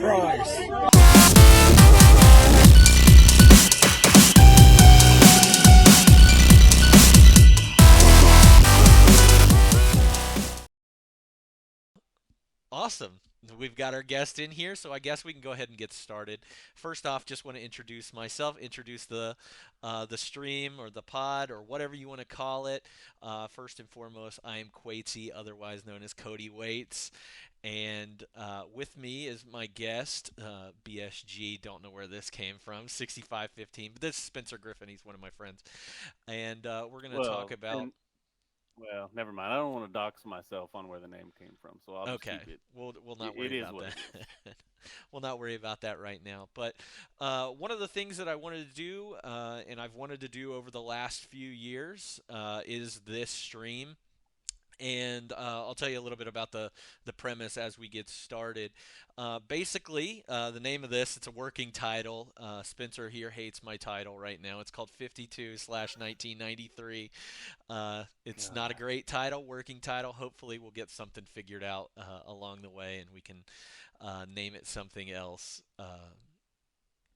Christ. Awesome. We've got our guest in here, so I guess we can go ahead and get started. First off, just want to introduce myself, introduce the stream or the pod or whatever you want to call it. First and foremost, I am Quatey, otherwise known as Cody Waits, and with me is my guest, BSG. Don't know where this came from, 6515, but this is Spencer Griffin. He's one of my friends, and we're going to talk Well, about. and well, never mind. I don't want to dox myself on where the name came from, so I'll just Okay, keep it. we'll not It worry is about what that. it is. We'll not worry about that right now. But one of the things that I wanted to do, and I've wanted to do over the last few years, is this stream. And I'll tell you a little bit about the premise as we get started. Basically, the name of this, it's a working title. Spencer here hates my title right now. It's called 52/1993. It's not a God. great title, working title. Hopefully, we'll get something figured out along the way and we can name it something else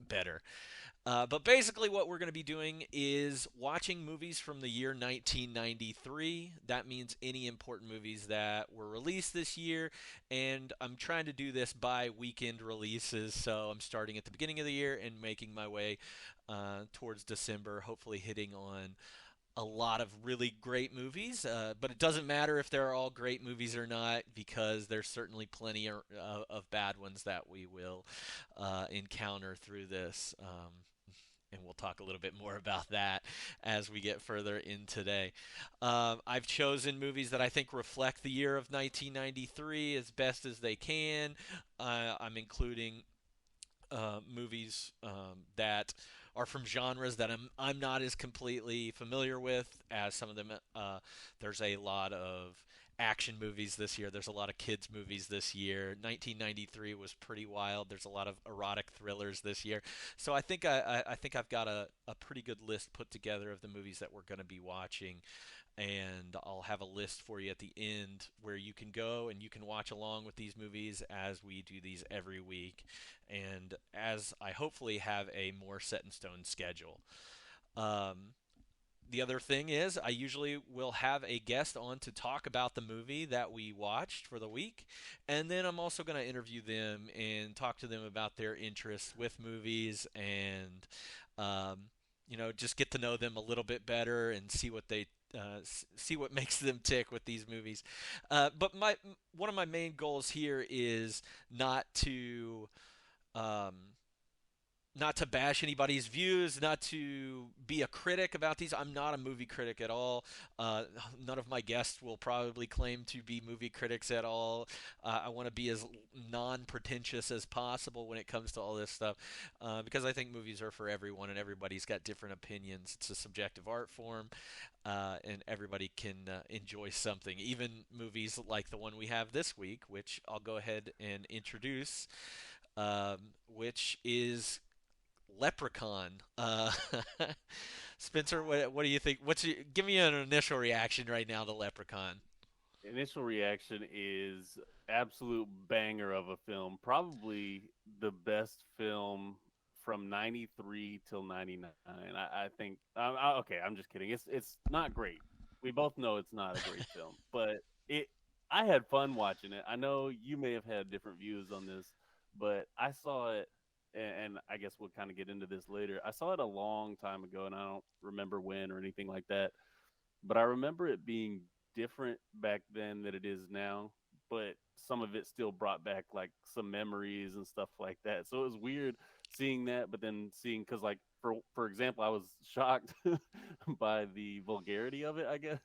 better. But basically, what we're going to be doing is watching movies from the year 1993. That means any important movies that were released this year. And I'm trying to do this by weekend releases. So I'm starting at the beginning of the year and making my way towards December, hopefully hitting on a lot of really great movies, but it doesn't matter if they're all great movies or not because there's certainly plenty of bad ones that we will encounter through this. And we'll talk a little bit more about that as we get further in today. I've chosen movies that I think reflect the year of 1993 as best as they can. I'm including movies that are from genres that I'm not as completely familiar with as some of them. There's a lot of action movies this year. There's a lot of kids movies this year. 1993 was pretty wild. There's a lot of erotic thrillers this year. So I think I've got a pretty good list put together of the movies that we're going to be watching, and I'll have a list for you at the end where you can go and you can watch along with these movies as we do these every week, and as I hopefully have a more set in stone schedule. Um, the other thing is, I usually will have a guest on to talk about the movie that we watched for the week, and then I'm also going to interview them and talk to them about their interests with movies and um, just get to know them a little bit better and see what they see what makes them tick with these movies. But my one of my main goals here is not to um, not to bash anybody's views, not to be a critic about these. I'm not a movie critic at all. None of my guests will probably claim to be movie critics at all. I want to be as non pretentious as possible when it comes to all this stuff because I think movies are for everyone and everybody's got different opinions. It's a subjective art form and everybody can enjoy something. Even movies like the one we have this week, which I'll go ahead and introduce, which is Leprechaun. Spencer, what do you think? Give me an initial reaction right now to Leprechaun. Initial reaction is absolute banger of a film. Probably the best film from '93 till '99. I think. Okay, I'm just kidding. It's not great. We both know it's not a great film, but it. I had fun watching it. I know you may have had different views on this, but I saw it, and I guess we'll kind of get into this later. I saw it a long time ago, and I don't remember when or anything like that. But I remember it being different back then than it is now. But some of it still brought back like some memories and stuff like that. So it was weird seeing that, but then seeing because like for example, I was shocked by the vulgarity of it. I guess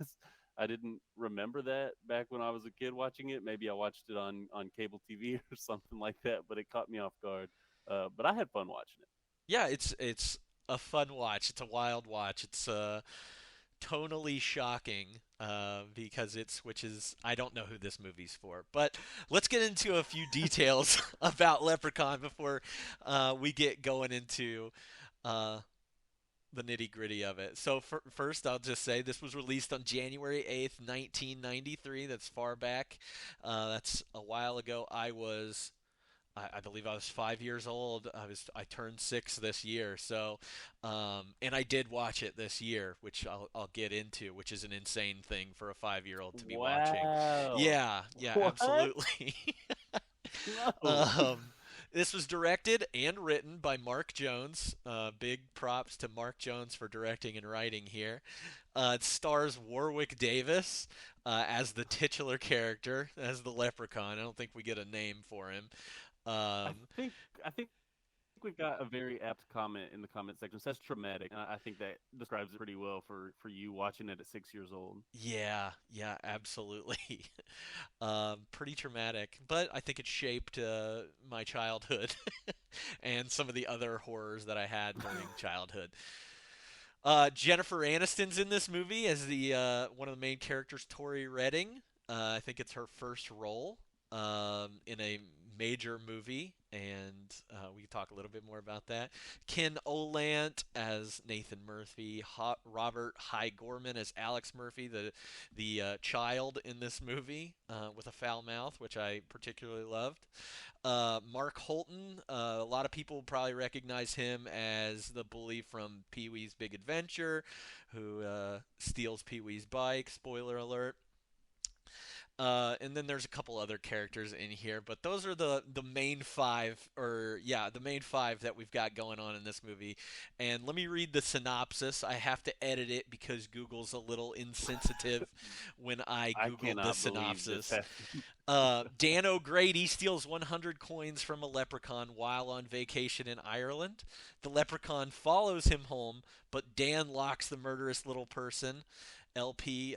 I didn't remember that back when I was a kid watching it. Maybe I watched it on cable TV or something like that, but it caught me off guard. But I had fun watching it. Yeah, it's a fun watch. It's a wild watch. It's tonally shocking because it switches. I don't know who this movie's for, but let's get into a few details about Leprechaun before we get going into uh, the nitty gritty of it. So first, I'll just say this was released on January 8th, 1993. That's far back. That's a while ago. I was I believe I was 5 years old. I turned 6 this year. So, and I did watch it this year, which I'll get into, which is an insane thing for a 5-year-old to be watching. Wow. Yeah, yeah, What? absolutely. No. um, this was directed and written by Mark Jones. Big props to Mark Jones for directing and writing here. It stars Warwick Davis as the titular character, as the Leprechaun. I don't think we get a name for him. I Um, think I think we got a very apt comment in the comment section. It says traumatic, and I think that describes it pretty well for you watching it at 6 years old. yeah, yeah, absolutely. Pretty traumatic, but I think it shaped my childhood and some of the other horrors that I had during childhood. Jennifer Aniston's in this movie as the one of the main characters, Tori Redding. I think it's her first role in a major movie, and we can talk a little bit more about that. Ken Olant as Nathan Murphy, Robert High Gorman as Alex Murphy, the child in this movie with a foul mouth, which I particularly loved. Mark Holton, a lot of people probably recognize him as the bully from Pee Wee's Big Adventure, who steals Pee Wee's bike. Spoiler alert. And then there's a couple other characters in here, but those are the main five, or yeah, the main five that we've got going on in this movie. And let me read the synopsis. I have to edit it because Google's a little insensitive when I I Googled the cannot believe this synopsis. happened. Dan O'Grady steals 100 coins from a leprechaun while on vacation in Ireland. The leprechaun follows him home, but Dan locks the murderous little person. LP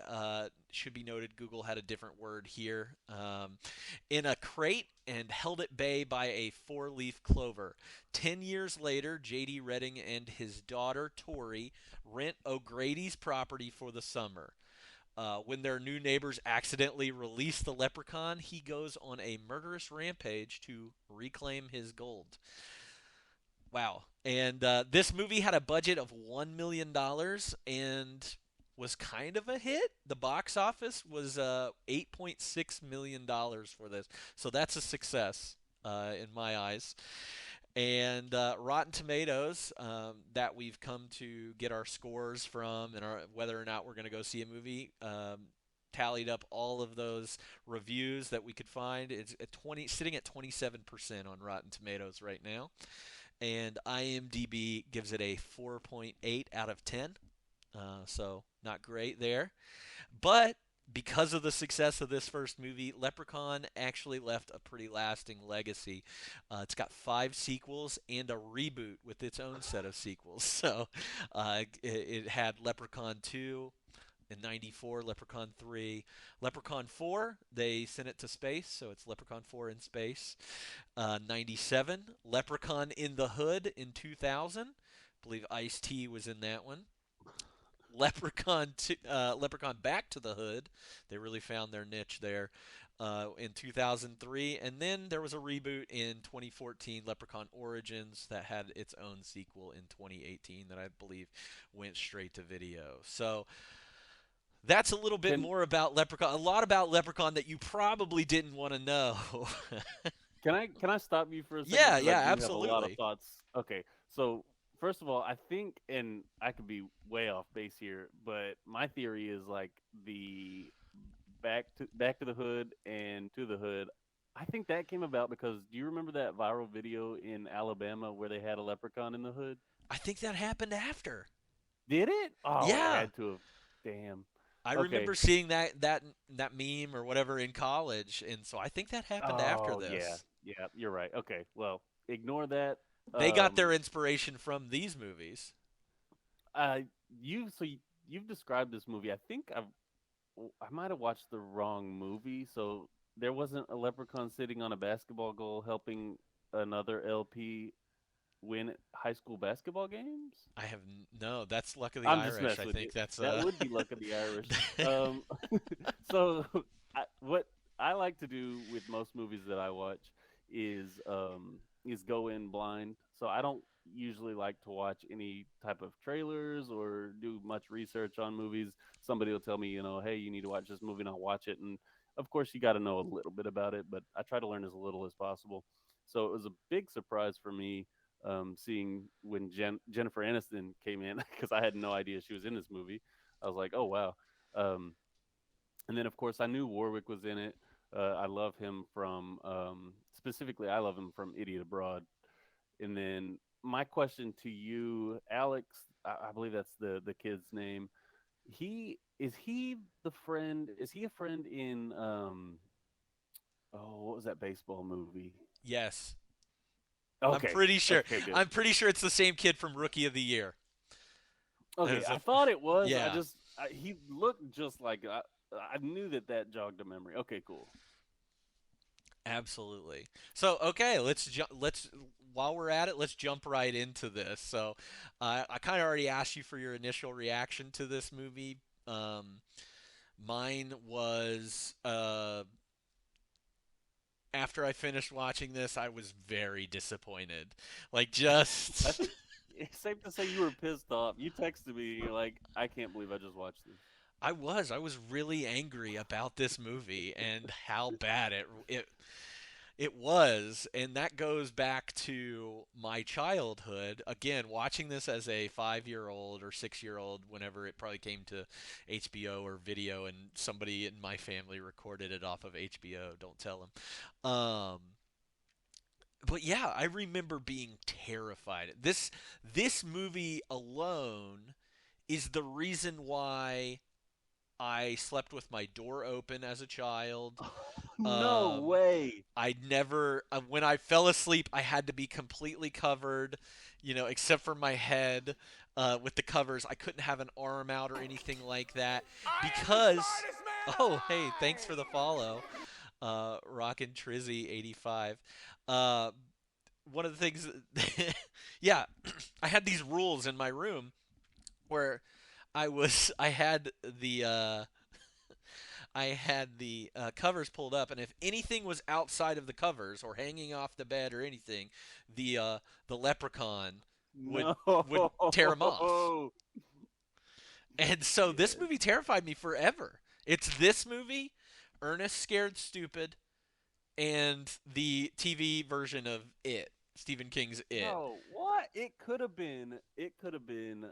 should be noted. Google had a different word here. In a crate and held at bay by a four-leaf clover. 10 years later, J.D. Redding and his daughter Tori rent O'Grady's property for the summer. When their new neighbors accidentally release the leprechaun, he goes on a murderous rampage to reclaim his gold. Wow. And this movie had a budget of $1 million and was kind of a hit. The box office was $8.6 million for this. So that's a success in my eyes. And Rotten Tomatoes, that we've come to get our scores from, and whether or not we're going to go see a movie, tallied up all of those reviews that we could find. It's sitting at 27% on Rotten Tomatoes right now, and IMDb gives it a 4.8 out of 10. So not great there, but because of the success of this first movie, Leprechaun actually left a pretty lasting legacy. It's got 5 sequels and a reboot with its own set of sequels. So it had Leprechaun 2 in '94, Leprechaun 3, Leprechaun 4. They sent it to space, so it's Leprechaun 4 in space. '97, Leprechaun in the Hood in 2000. I believe Ice-T was in that one. Leprechaun Back to the Hood. They really found their niche there in 2003, and then there was a reboot in 2014, Leprechaun Origins, that had its own sequel in 2018 that I believe went straight to video. So that's a little bit Can more about Leprechaun. A lot about Leprechaun that you probably didn't want to know. can I stop you for a second Yeah, because I yeah, do have a lot of absolutely. thoughts. Okay, so first of all, I think, and I could be way off base here, but my theory is like the Back to the Hood and To the Hood. I think that came about because do you remember that viral video in Alabama where they had a leprechaun in the hood? I think that happened after. Did it? Oh, it Yeah, had to have. Damn. I Okay. remember seeing that meme or whatever in college, and so I think that happened after Oh yeah, this. yeah. You're right. Okay. Well, ignore that. They got Um, their inspiration from these movies. uh, you've described this movie. I might have watched the wrong movie. So there wasn't a leprechaun sitting on a basketball goal helping another LP win high school basketball games. I have no. That's Luck of the I'm just Irish. I messing with you. think that's That would be luck of the Irish. Um, so what I like to do with most movies that I watch is go in blind. So I don't usually like to watch any type of trailers or do much research on movies. Somebody will tell me, hey, you need to watch this movie, and I'll watch it. And of course, you got to know a little bit about it, but I try to learn as little as possible. So it was a big surprise for me seeing when Jennifer Aniston came in because I had no idea she was in this movie. I was like, oh wow. Um, and then of course I knew Warwick was in it. I love him from specifically. I love him from Idiot Abroad. And then my question to you, Alex, I believe that's the kid's name. He the friend? Is he a friend in oh, what was that baseball movie? Yes, I'm Okay, pretty sure. okay, good. I'm pretty sure it's the same kid from Rookie of the Year. Okay, As I a, thought it was. yeah, He looked just like I knew that jogged a memory. Okay, cool. absolutely. So okay, let's while we're at it, let's jump right into this. So I kind of already asked you for your initial reaction to this movie. Um, Mine was after I finished watching this, I was very disappointed. Like I just think it's safe to say you were pissed off. You texted me. You're like, I can't believe I just watched this. I was really angry about this movie and how bad it was, and that goes back to my childhood. Again, watching this as a 5-year-old or 6-year-old, whenever it probably came to HBO or video, and somebody in my family recorded it off of HBO. Don't tell them. But yeah, I remember being terrified. This movie alone is the reason why I slept with my door open as a child. No Um, way. I never, when I fell asleep, I had to be completely covered, except for my head with the covers. I couldn't have an arm out or anything like that because. Oh, hey, thanks for the follow, Rockin' Trizzy 85. Uh, One of the things, yeah, I had these rules in my room where I had the covers pulled up, and if anything was outside of the covers or hanging off the bed or anything, the leprechaun would No. would tear them off. And so this Yes. movie terrified me forever. It's this movie, Ernest Scared Stupid, and the TV version of It, Stephen King's It. No. What? It could have been. It could have been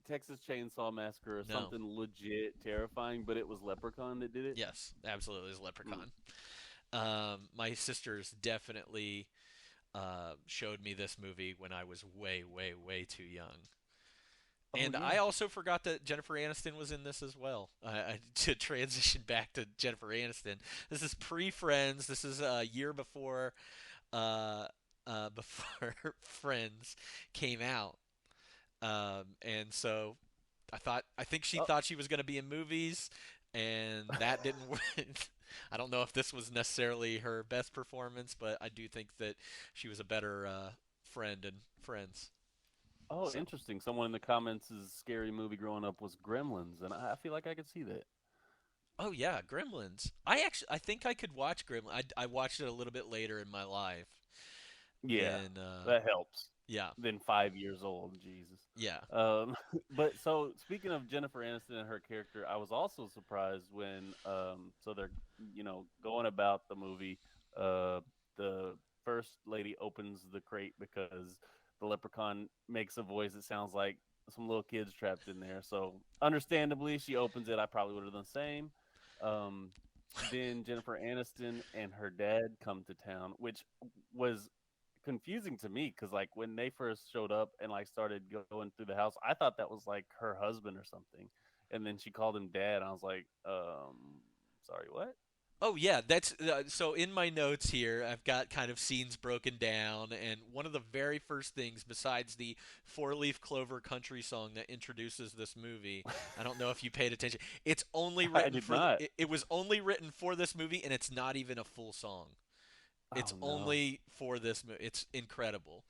Texas Chainsaw Massacre or No, something legit terrifying, but it was Leprechaun that did it. yes, absolutely, it's Mm. Leprechaun. My sisters definitely showed me this movie when I was way, way, way too young. Oh And I yeah. also forgot that Jennifer Aniston was in this as well. To transition back to Jennifer Aniston, this is pre-Friends. This is a year uh, before Friends came out. And so I think she Oh, thought she was going to be in movies, and that didn't work. I don't know if this was necessarily her best performance, but I do think that she was a better friend in Friends. oh, So, interesting. Someone in the comments' scary movie growing up was Gremlins, and I feel like I could see that. oh yeah, Gremlins. I think I could watch Gremlins. I watched it a little bit later in my life Yeah, than that helps. yeah, Than 5 years old, Jesus. yeah. But so speaking of Jennifer Aniston and her character, I was also surprised when so they're going about the movie. The first lady opens the crate because the leprechaun makes a voice that sounds like some little kids trapped in there. So understandably, she opens it. I probably would have done the same. Um, then Jennifer Aniston and her dad come to town, which was confusing to me because like when they first showed up and like started going through the house, I thought that was like her husband or something, and then she called him dad. I was like, sorry, what? Oh yeah, that's so in my notes here, I've got kind of scenes broken down, and one of the very first things, besides the four-leaf clover country song that introduces this movie, I don't know if you paid attention. It's only I written did for not. it was only written for this movie, and it's not even a full song. It's Oh no. only for this movie. It's incredible,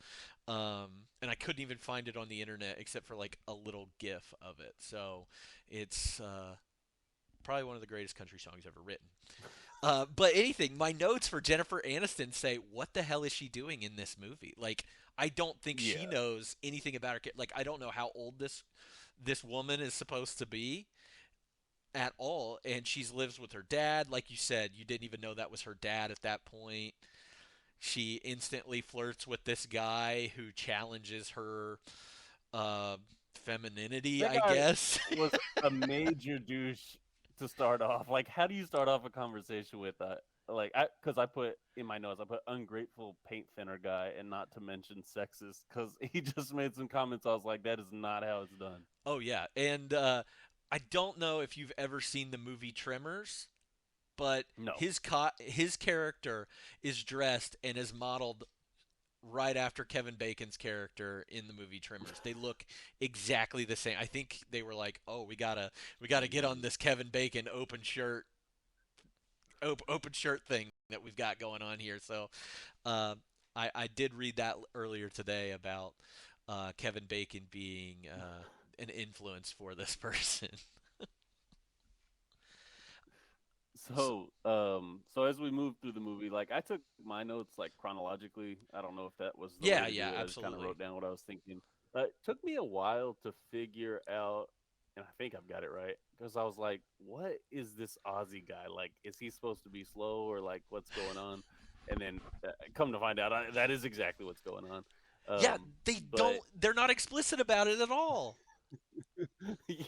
and I couldn't even find it on the internet except for like a little GIF of it. So it's probably one of the greatest country songs ever written. But anything, my notes for Jennifer Aniston say, "What the hell is she doing in this movie?" Like, I don't think she Yeah. knows anything about her. Like, I don't know how old this woman is supposed to be at all, and she's lives with her dad. Like you said, you didn't even know that was her dad at that point. she instantly flirts with this guy who challenges her uh, femininity, That I guy guess. was a major douche to start off. Like, how do you start off a conversation with that? Like, because I put in my notes, I put ungrateful paint thinner guy, and not to mention sexist, because he just made some comments. I was like, that is not how it's done. Oh yeah, and I don't know if you've ever seen the movie Tremors, but No, his character is dressed and is modeled right after Kevin Bacon's character in the movie Tremors. They look exactly the same. I think they were like, "Oh, we gotta get on jeez. this Kevin Bacon open shirt thing that we've got going on here." So uh, I did read that earlier today about Kevin Bacon being an influence for this person. So, So as we move through the movie, like I took my notes like chronologically. I don't know if that was the way yeah, to yeah, do it. I just kind of absolutely. wrote down what I was thinking. It took me a while to figure out, and I think I've got it right because I was like, "What is this Aussie guy like? Is he supposed to be slow or like what's going on?" And then come to find out, that is exactly what's going on. Yeah, Um, they but don't. They're not explicit about it at all.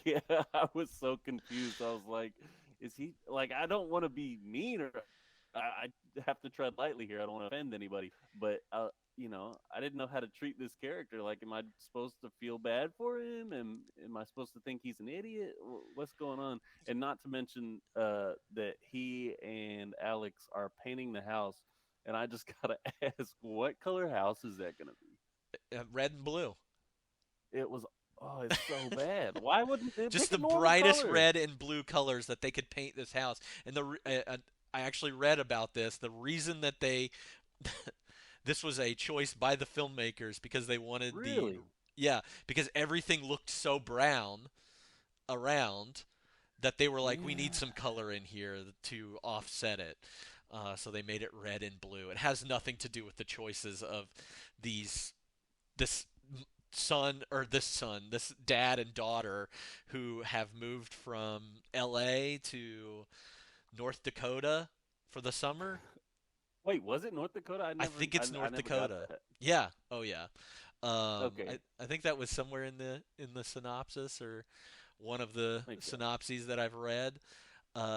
yeah, I was so confused. I was like, is he like I don't want to be mean or I have to tread lightly here. I don't want to offend anybody, but I didn't know how to treat this character. Like, am I supposed to feel bad for him? Am I supposed to think he's an idiot? What's going on? And not to mention that he and Alex are painting the house, and I just gotta ask, what color house is that gonna be? Red and blue. It was oh, it's so bad. Why wouldn't they Just pick the a normal brightest color? red and blue colors that they could paint this house. And I actually read about this. The reason that they this was a choice by the filmmakers because they wanted the Really? yeah, because everything looked so brown around that they were like, we need Yeah. some color in here to offset it. So they made it red and blue. It has nothing to do with the choices of these this this dad and daughter who have moved from LA to North Dakota for the summer. Wait, was it North Dakota? I think it's I North never got Dakota. that. Yeah. Oh yeah. Okay, I think that was somewhere in the synopsis or one of the makes sense. synopses that I've read.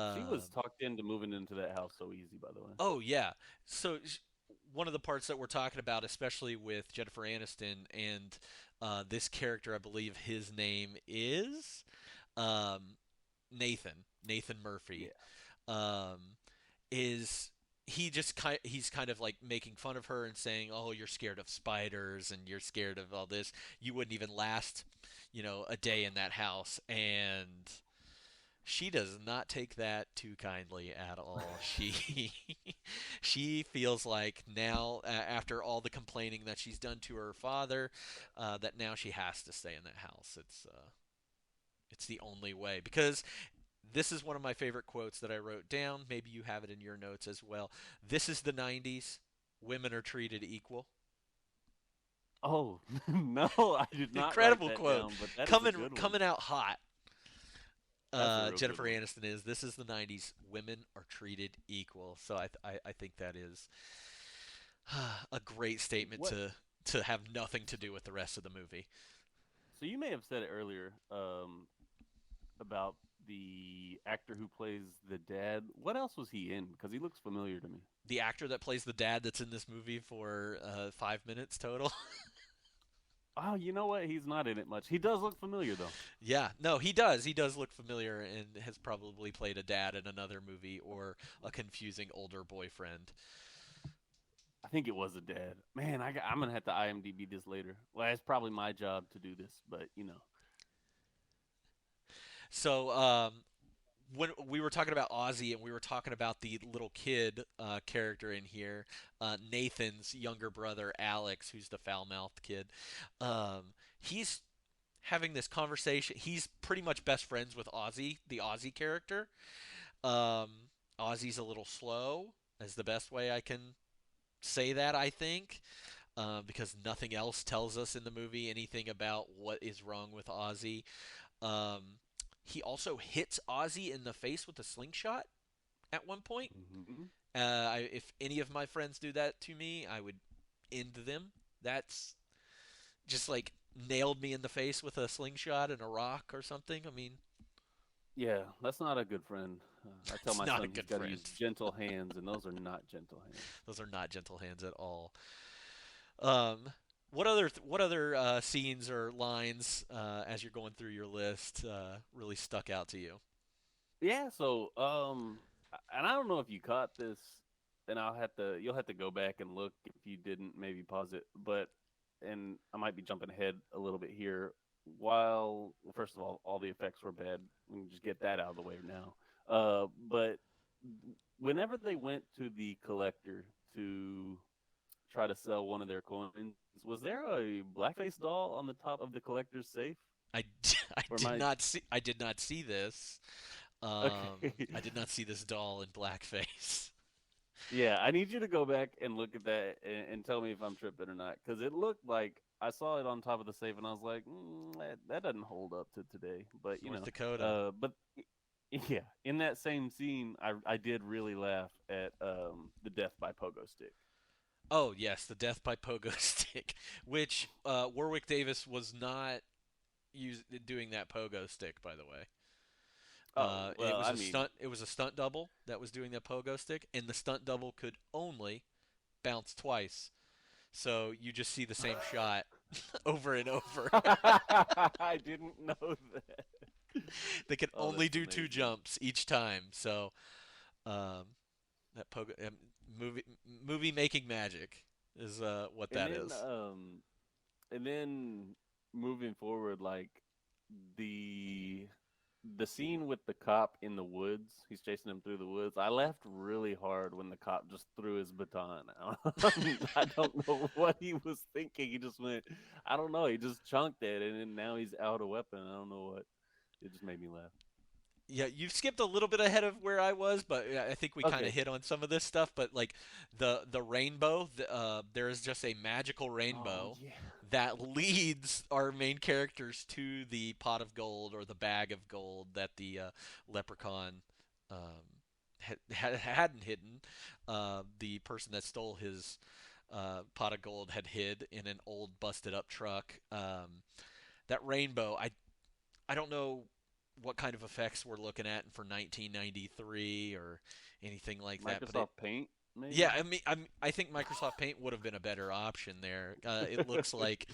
She Um, was talked into moving into that house so easy, by the way. oh yeah. So one of the parts that we're talking about, especially with Jennifer Aniston and this character, I believe his name is um, Nathan Murphy, Yeah. um, is he's kind of like making fun of her and saying, "Oh, you're scared of spiders and you're scared of all this. You wouldn't even last, a day in that house." And she does not take that too kindly at all. She she feels like now, after all the complaining that she's done to her father, that now she has to stay in that house. It's the only way because this is one of my favorite quotes that I wrote down. Maybe you have it in your notes as well. This is the 90s. Women are treated equal. Oh no, I did not write Incredible that quote. down, but that is a Coming good one. coming out hot. That's a real good Jennifer one. Aniston is. This is the 90s. Women are treated equal. So I think that is a great statement What? to have nothing to do with the rest of the movie. So you may have said it earlier about the actor who plays the dad. What else was he in? Because he looks familiar to me. The actor that plays the dad that's in this movie for 5 minutes total. Oh, you know what? He's not in it much. He does look familiar though. Yeah, no, he does. He does look familiar and has probably played a dad in another movie or a confusing older boyfriend. I think it was a dad. Man, I'm gonna have to IMDb this later. Well, it's probably my job to do this, but So, when we were talking about Ozzy and we were talking about the little kid character in here, Nathan's younger brother Alex, who's the foul-mouthed kid, he's having this conversation. He's pretty much best friends with Ozzy, the Ozzy character. Um, Ozzy's a little slow, is the best way I can say that, I think, because nothing else tells us in the movie anything about what is wrong with Ozzy. Um, he also hits Ozzy in the face with a slingshot at one point, hmm If any of my friends do that to me, I would end them. That's just like nailed me in the face with a slingshot and a rock or something. I mean, Yeah, that's not a good friend. I tell it's my not a son he's good got to friend. use gentle hands, and those are not gentle hands. Those are not gentle hands at all. Um, what other scenes or lines as you're going through your list really stuck out to you? Yeah, so and I don't know if you caught this, and you'll have to go back and look if you didn't, maybe pause it. But and I might be jumping ahead a little bit here. Well, first of all the effects were bad. We can just get that out of the way now. But whenever they went to the collector to try to sell one of their coins, was there a blackface doll on the top of the collector's safe? I, I Or did my not see I did not see this. okay. I did not see this doll in blackface. Yeah, I need you to go back and look at that and tell me if I'm tripping or not, because it looked like I saw it on top of the safe, and I was like, that doesn't hold up to today. But North Dakota. but yeah, in that same scene, I did really laugh at the death by pogo stick. Oh yes, the death by pogo stick, which Warwick Davis was not doing that pogo stick, by the way. Oh It well, was I a mean, stunt. It was a stunt double that was doing that pogo stick, and the stunt double could only bounce twice. So you just see the same shot over and over. I didn't know that. They could Oh, only that's do two amazing. jumps each time. So um, that pogo movie movie making magic is what And that then is. and then moving forward, like the the scene with the cop in the woods, he's chasing him through the woods. I laughed really hard when the cop just threw his baton out. I don't know what he was thinking. He just went, I don't know. He just chunked it, and then now he's out of weapon. I don't know what. It just made me laugh. Yeah, you've skipped a little bit ahead of where I was, but I think we kind of Okay. hit on some of this stuff. But like the rainbow, there is just a magical Oh rainbow yeah. that leads our main characters to the pot of gold or the bag of gold that the leprechaun hadn't hidden. The person that stole his pot of gold had hid in an old busted up truck. That rainbow, I don't know what kind of effects we're looking at for 1993 or anything like that, but it Microsoft Paint, yeah, maybe. I think Microsoft Paint would have been a better option there. It looks like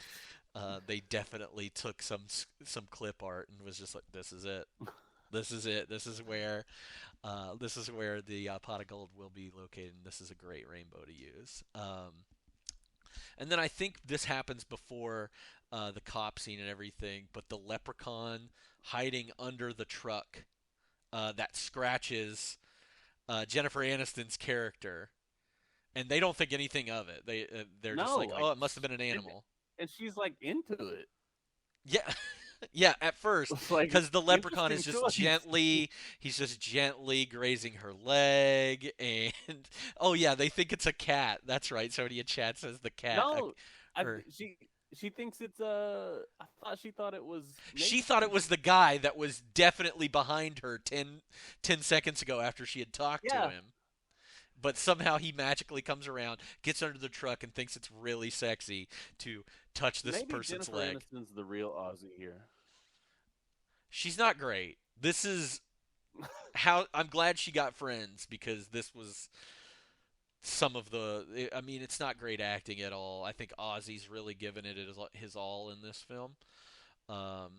they definitely took some clip art and was just like, this is it. This is it. This is where the pot of gold will be located. And this is a great rainbow to use. And then I think this happens before the cop scene and everything, but the leprechaun hiding under the truck that scratches Jennifer Aniston's character, and they don't think anything of it. They're just No, like, like, oh, it must have been an and animal. and she's like into it. Yeah. Yeah, at first, It's like because the leprechaun is interesting just choice. he's just gently grazing her leg, and oh yeah, they think it's a cat. That's right. Somebody in chat says the cat, No, or she thinks it's I thought she thought it was she thought it Nathan. was the guy that was definitely behind her 10 seconds ago after she had talked to Yeah, him. But somehow he magically comes around, gets under the truck, and thinks it's really sexy to touch this maybe person's Jennifer leg. Aniston's the real Aussie here. She's not great. This is how I'm glad she got friends because this was some of the. I mean, it's not great acting at all. I think Ozzy's really given it his all in this film. Um,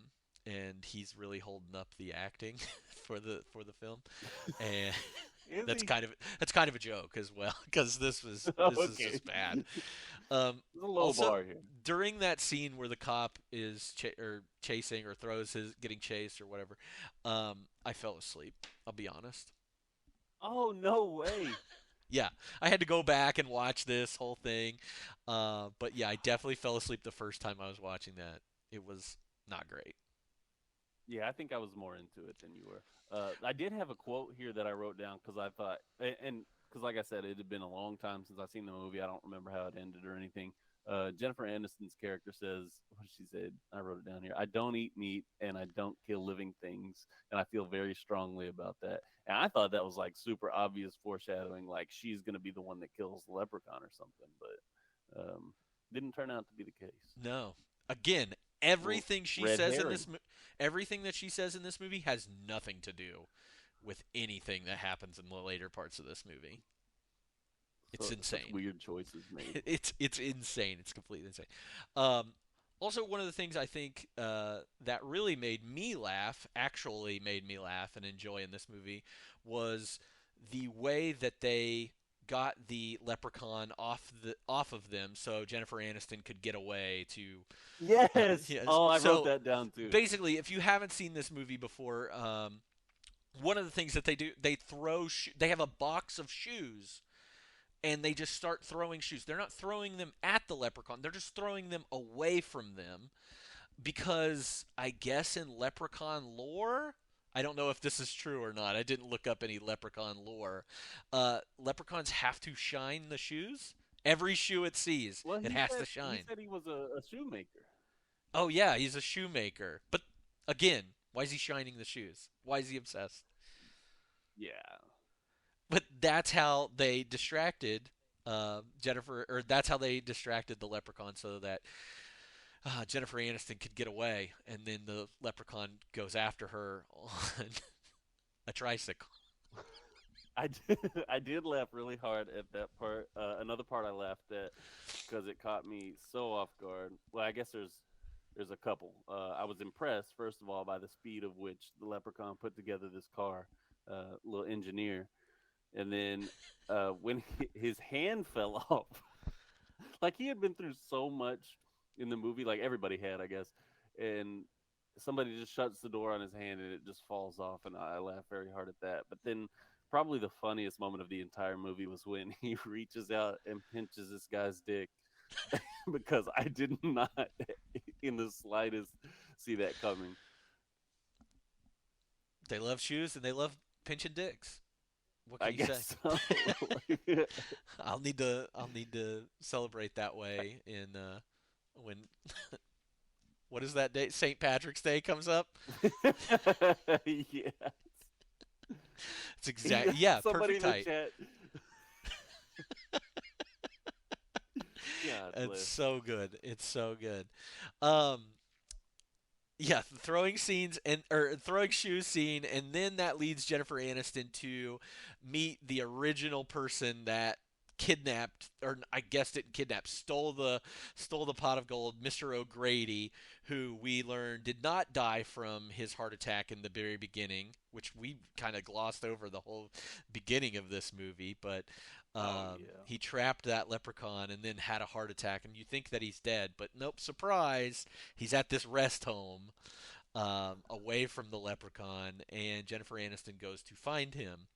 and he's really holding up the acting for the film, and Is that's he? kind of that's kind of a joke as well because this is Okay, just bad. there's a low Also, bar here. during that scene where the cop is or chasing or throws his getting chased or whatever, I fell asleep. I'll be honest. Oh no way! Yeah, I had to go back and watch this whole thing. But yeah, I definitely fell asleep the first time I was watching that. It was not great. Yeah, I think I was more into it than you were. I did have a quote here that I wrote down because I thought, and because like I said, it had been a long time since I seen the movie. I don't remember how it ended or anything. Jennifer Aniston's character says, what did she say? I wrote it down here. I don't eat meat and I don't kill living things. And I feel very strongly about that. And I thought that was like super obvious foreshadowing, like she's going to be the one that kills the leprechaun or something. But didn't turn out to be the case. No. Again, Well, everything she red says in herring. this everything that she says in this movie has nothing to do with anything that happens in the later parts of this movie. It's So, such insane. weird choices made. It's insane. It's completely insane. Um, Also, one of the things I think that really made me laugh, actually made me laugh and enjoy in this movie, was the way that they got the leprechaun off of them, so Jennifer Aniston could get away to. Yes. Yes. Oh, I wrote So that down too. basically, if you haven't seen this movie before, one of the things that they do, they have a box of shoes and they just start throwing shoes. They're not throwing them at the leprechaun. They're just throwing them away from them because I guess in leprechaun lore, I don't know if this is true or not. I didn't look up any leprechaun lore. Leprechauns have to shine the shoes. Every shoe it sees, Well, it he has to said he shine. said he was a shoemaker. Oh yeah, he's a shoemaker. But again, why is he shining the shoes? Why is he obsessed? Yeah. But that's how they distracted Jennifer, or that's how they distracted the leprechaun so that Jennifer Aniston could get away, and then the leprechaun goes after her on a tricycle. I did, I did laugh really hard at that part. Another part I laughed at because it caught me so off guard. Well, I guess there's a couple. I was impressed first of all by the speed of which the leprechaun put together this car, little engineer, and then when his hand fell off, like he had been through so much in the movie, like everybody had, I guess, and somebody just shuts the door on his hand and it just falls off, and I laughed very hard at that. But then, probably the funniest moment of the entire movie was when he reaches out and pinches this guy's dick, because I did not, in the slightest, see that coming. They love shoes and they love pinching dicks. What can I you say? guess so. I'll need to celebrate that way in when what is that day? St. Patrick's Day comes up. Yeah. It's exact. Yeah, Somebody perfect in the height. chat. God It's bless. so good. It's so good. Um, yeah, the throwing scenes and or throwing shoes scene, and then that leads Jennifer Aniston to meet the original person that kidnapped, or I guess didn't kidnap, stole the pot of gold, Mr. O'Grady, who we learned did not die from his heart attack in the very beginning, which we kind of glossed over the whole beginning of this movie, but Oh yeah. he trapped that leprechaun and then had a heart attack, and you think that he's dead, but nope, surprise, he's at this rest home away from the leprechaun, and Jennifer Aniston goes to find him.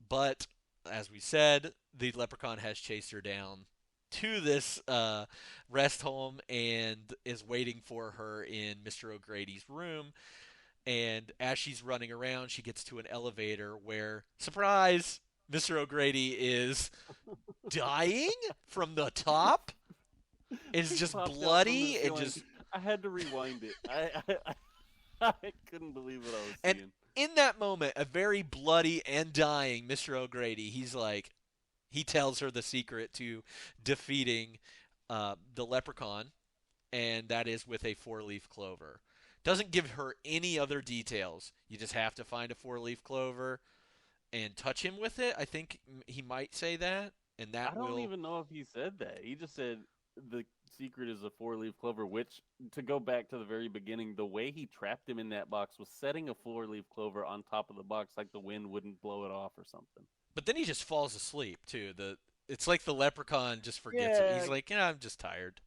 But as we said, the leprechaun has chased her down to this rest home and is waiting for her in Mr. O'Grady's room. And as she's running around, she gets to an elevator where, surprise, Mr. O'Grady is dying from the top. It's He just popped out from the bloody and ceiling. just I had to rewind it. I couldn't believe what I was and seeing. in that moment, a very bloody and dying Mr. O'Grady, he's like, he tells her the secret to defeating the leprechaun, and that is with a four-leaf clover. Doesn't give her any other details. You just have to find a four-leaf clover and touch him with it. I think he might say that, and I that don't will. even know if he said that. He just said the secret is a four-leaf clover, which, to go back to the very beginning, the way he trapped him in that box was setting a four-leaf clover on top of the box like the wind wouldn't blow it off or something. But then he just falls asleep too. It's like the leprechaun just forgets it. Yeah, He's like, yeah, I'm just tired.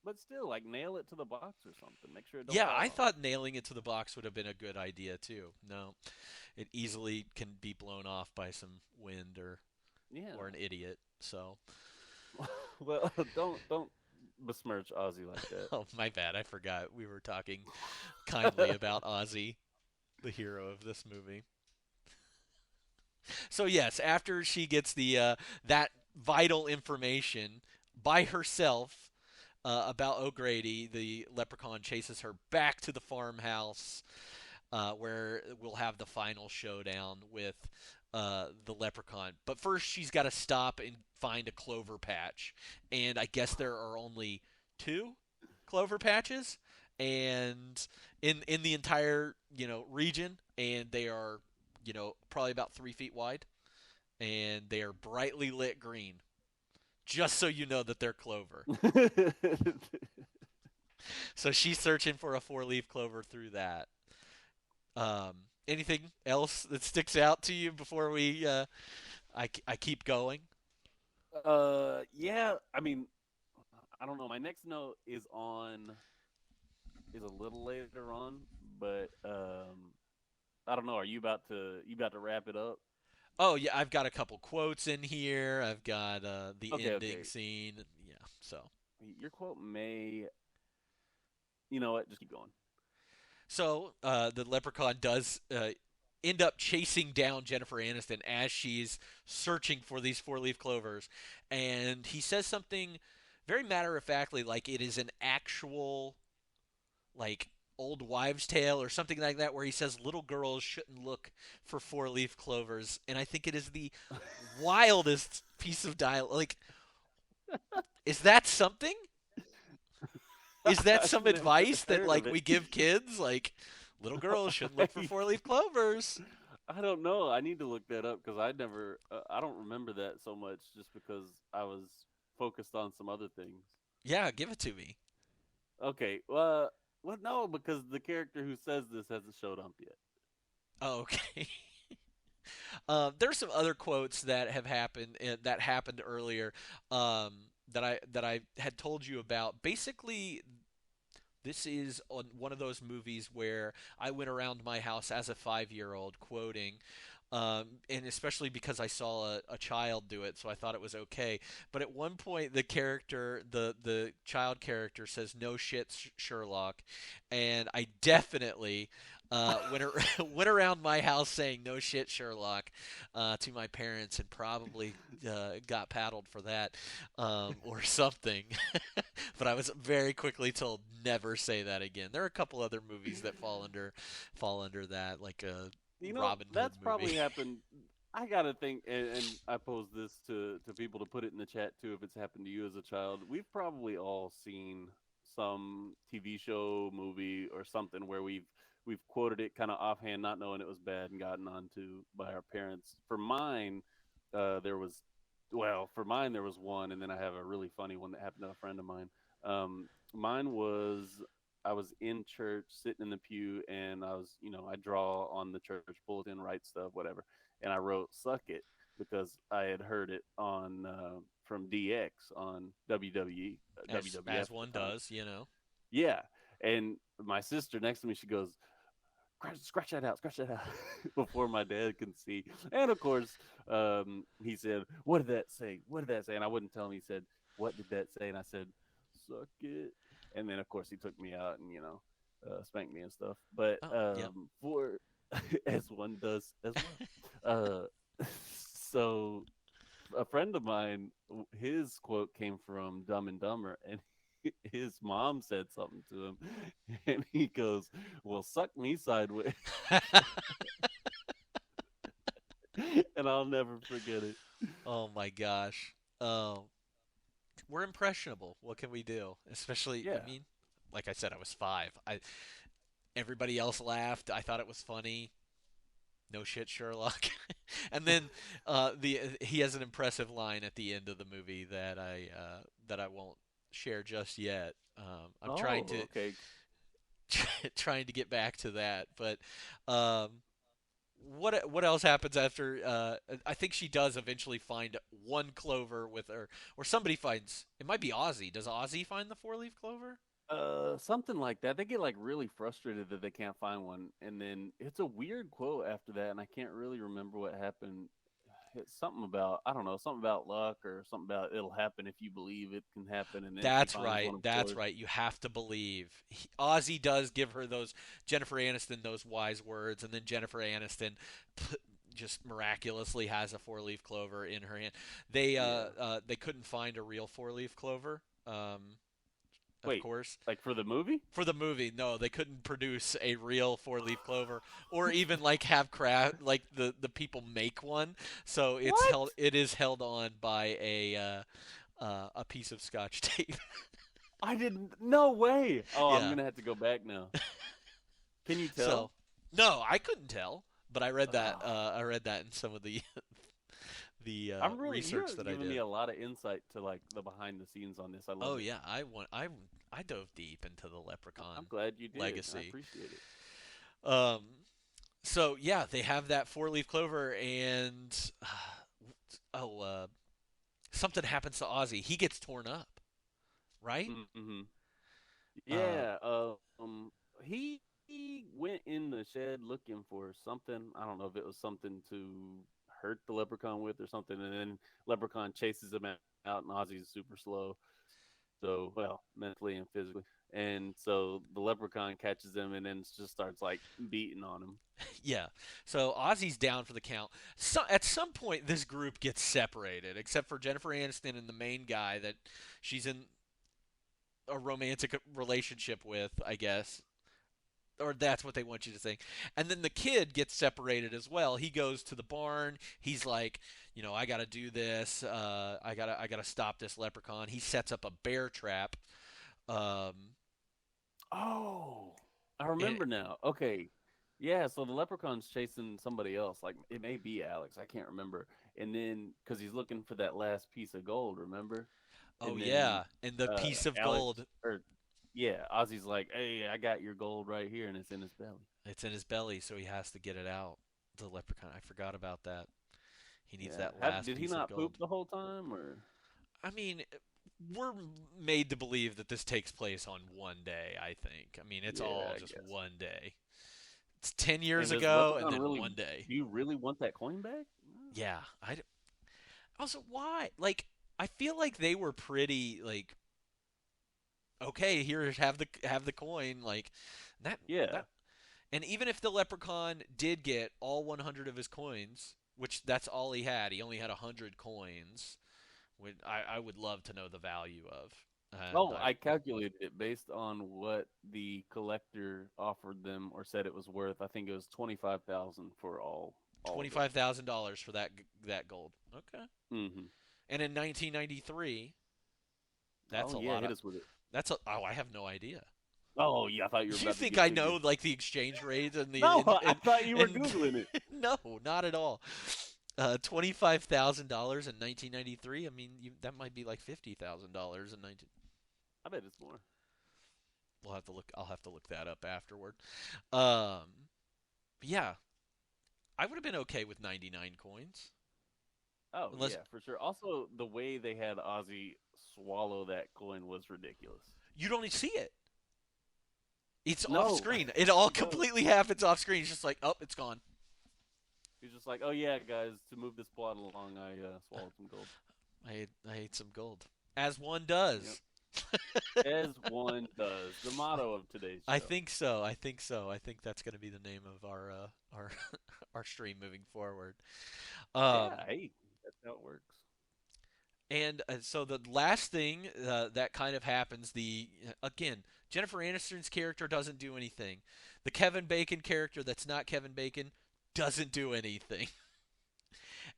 but still, like nail it to the box or something. Make sure it don't Yeah, fall I off. thought nailing it to the box would have been a good idea too. No, it easily can be blown off by some wind Yeah. or an idiot. So, Well, don't besmirch Ozzy like that. oh my bad, I forgot we were talking kindly about Ozzy, the hero of this movie. So after she gets the that vital information by herself, about O'Grady. The leprechaun chases her back to the farmhouse where we'll have the final showdown with the leprechaun. But first, she's got to stop and find a clover patch, and I guess there are only two clover patches, and in the entire region, and they are probably about 3 feet wide, and they are brightly lit green. Just so you know that they're clover. So she's searching for a four-leaf clover through that. Um, Anything else that sticks out to you before I keep going? Yeah. I mean, I don't know. My next note is a little later on, but I don't know. Are you about to wrap it up? Oh yeah, I've got a couple quotes in here. I've got the Okay, ending okay. scene. Yeah, so Your quote may, you know what? Just keep going. the leprechaun does end up chasing down Jennifer Aniston as she's searching for these four-leaf clovers, and he says something very matter of factly, like it is an actual like old wives' tale or something like that, where he says little girls shouldn't look for four-leaf clovers, and I think it is the wildest piece of dialogue. Like, is that something? Is that I've some never advice that heard of like it. we give kids? Like, little girls shouldn't look for four-leaf clovers. I don't know. I need to look that up because I never, I don't remember that so much just because I was focused on some other things. Yeah, give it to me. Okay, well, no, because the character who says this hasn't showed up yet. Oh, okay. There's some other quotes that have happened that happened earlier that I had told you about. Basically, this is on one of those movies where I went around my house as a 5-year-old quoting, and especially because I saw a child do it, so I thought it was okay. But at one point, the child character says, "No shit, Sherlock," and I definitely went around my house saying "No shit, Sherlock" to my parents, and probably got paddled for that or something. But I was very quickly told never say that again. There are a couple other movies that fall under that, like a You know, Robin Hood that's movie. probably happened. I gotta think, and I pose this to people to put it in the chat too. If it's happened to you as a child, we've probably all seen some TV show, movie, or something where we've quoted it kind of offhand, not knowing it was bad, and gotten onto by our parents. There was, for mine there was one, and then I have a really funny one that happened to a friend of mine. Mine was I was in church, sitting in the pew, and I draw on the church bulletin, write stuff, whatever. And I wrote "suck it" because I had heard it on from DX on WWE, WWF As at one the time. does. Yeah, and my sister next to me, she goes, scratch that out, scratch that out, before my dad can see. And of course, he said, "What did that say? What did that say?" And I wouldn't tell him. He said, "What did that say?" And I said, "Suck it." And then of course he took me out and spanked me and stuff. But Oh, yep. for as one does as well. So a friend of mine, his quote came from Dumb and Dumber, and his mom said something to him, and he goes, "Well, suck me sideways," and I'll never forget it. Oh my gosh. Um, we're impressionable. What can we do? Especially, I Yeah. mean, like I said, I was 5. I Everybody else laughed. I thought it was funny. No shit, Sherlock. And then the he has an impressive line at the end of the movie that I won't share just yet. I'm trying Oh, to okay. trying to get back to that, but um, what else happens after? I think she does eventually find one clover with her, or somebody finds. It might be Ozzy. Does Ozzy find the four-leaf clover? Something like that. They get like really frustrated that they can't find one, and then it's a weird quote after that, and I can't really remember what happened. It's something about I don't know, something about luck or something about it'll happen if you believe it can happen, and then she That's finds right. one, of That's course. right. You have to believe. Ozzy does give her those Jennifer Aniston those wise words, and then Jennifer Aniston p- just miraculously has a four-leaf clover in her hand. They Yeah. they couldn't find a real four-leaf clover. of Wait, course. like for the movie? For the movie, no, they couldn't produce a real four-leaf clover, or even like have craft like the people make one. So What? it is held on by a piece of scotch tape. I didn't. No way. Oh, I'm Yeah. gonna have to go back now. Can you So tell? no, I couldn't tell, but I read that Ah, I read that in some of the the I'm really research you're that I giving me did. a lot of insight to like the behind the scenes on this. I love Oh it. yeah, I dove deep into the I'm Leprechaun glad you did. I legacy. appreciate it. Um, so yeah, they have that four-leaf clover, and oh, something happens to Ozzy. He gets torn up, right? Mm-hmm. Uh, Yeah. He went in the shed looking for something. I don't know if it was something to hurt the leprechaun with or something, and then leprechaun chases him out, and Ozzy's super slow. So, well, mentally and physically. And so the leprechaun catches him and then just starts like beating on him. yeah. So Ozzy's down for the count. So at some point, this group gets separated, except for Jennifer Aniston and the main guy that she's in a romantic relationship with, I guess. Or that's what they want you to think. And then the kid gets separated as well. He goes to the barn. He's like, I got to do this. I gotta stop this leprechaun. He sets up a bear trap. Um, Oh, I and remember now. Okay. Yeah, so the leprechaun's chasing somebody else. Like it may be Alex. I can't remember. And then because he's looking for that last piece of gold, remember? oh And then yeah, and the piece of Alex gold, or yeah, Ozzy's like, "Hey, I got your gold right here," and it's in his belly. it's in his belly, so he has to get it out. The leprechaun. I forgot about that. He needs Yeah. that last Did he piece of not poop gold. the whole time, or? I mean, we're made to believe that this takes place on one day, I think. I mean, it's Yeah, all I just guess. one day. It's 10 years And does ago and Leprechaun then really? one day. Do you really want that coin back? Yeah. Also, why? Like, I feel like they were pretty, like, okay, here, have the coin. Like, that, Yeah. that. And even if the leprechaun did get all 100 of his coins, which that's all he had, he only had 100 coins, I would love to know the value of. And Oh, I calculated it based on what the collector offered them or said it was worth. I think it was 25,000 for all of it. $25,000 for that gold. Okay. Hmm. And in 1993, that's Oh a yeah, lot hit of. us with it. I have no idea. Oh yeah, I thought you were You about to think give I figures. know like the exchange rates and the No, I thought you were and googling it. no, not at all. $25,000 in 1993. I mean, that might be like $50,000 in 19. I bet it's more. We'll have to look. I'll have to look that up afterward. Um, yeah, I would have been okay with 99 coins, Oh unless yeah, for sure. Also, the way they had Ozzy swallow that coin was ridiculous. you don't see it. It's off No, screen. It all no. completely happens off screen. It's just like, oh, it's gone. He's just like, oh yeah, guys, to move this plot along, I swallowed some gold. I ate some gold, as one Yep. does. As one does. The motto of today's I show. think so. I think so. I think that's going to be the name of our our stream moving forward. Um, Yeah, hey, that's how it works. and so the last thing that kind of happens, the again, Jennifer Aniston's character doesn't do anything. The Kevin Bacon character that's not Kevin Bacon doesn't do anything.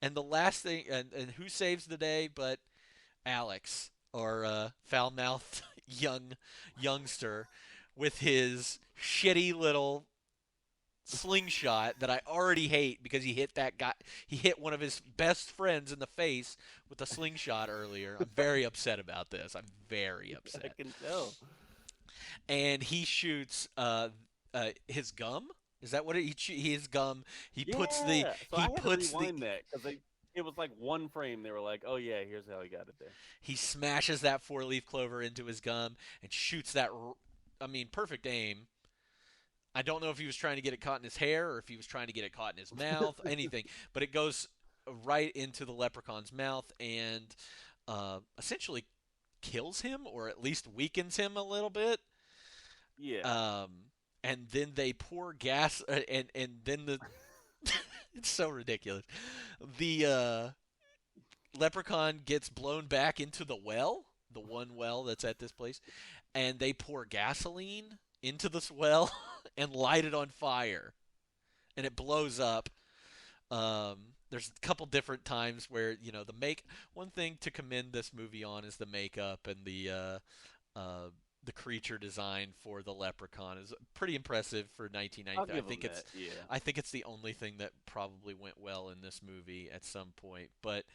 And the last thing, and who saves the day but Alex, or foul-mouthed youngster, with his shitty little slingshot that I already hate because he hit that guy. He hit one of his best friends in the face with a slingshot earlier. I'm very upset about this. I'm very I upset. can tell. And he shoots his gum. Is that what his gum? He puts the Yeah. So I he had to puts the rewind that because it was like one frame. They were like, oh yeah, here's how he got it there. he smashes that four-leaf clover into his gum and shoots that. I mean, perfect aim. I don't know if he was trying to get it caught in his hair or if he was trying to get it caught in his mouth, anything. But it goes right into the leprechaun's mouth and essentially kills him or at least weakens him a little bit. Yeah. Um, and then they pour gas, and then the it's so ridiculous. The leprechaun gets blown back into the well, the one well that's at this place, and they pour gasoline into this well and light it on fire, and it blows up. There's a couple different times where the make one thing to commend this movie on is the makeup and the creature design for the leprechaun is pretty impressive for I'll 1995. give them that. Yeah. I think it's the only thing that probably went well in this movie at some point. But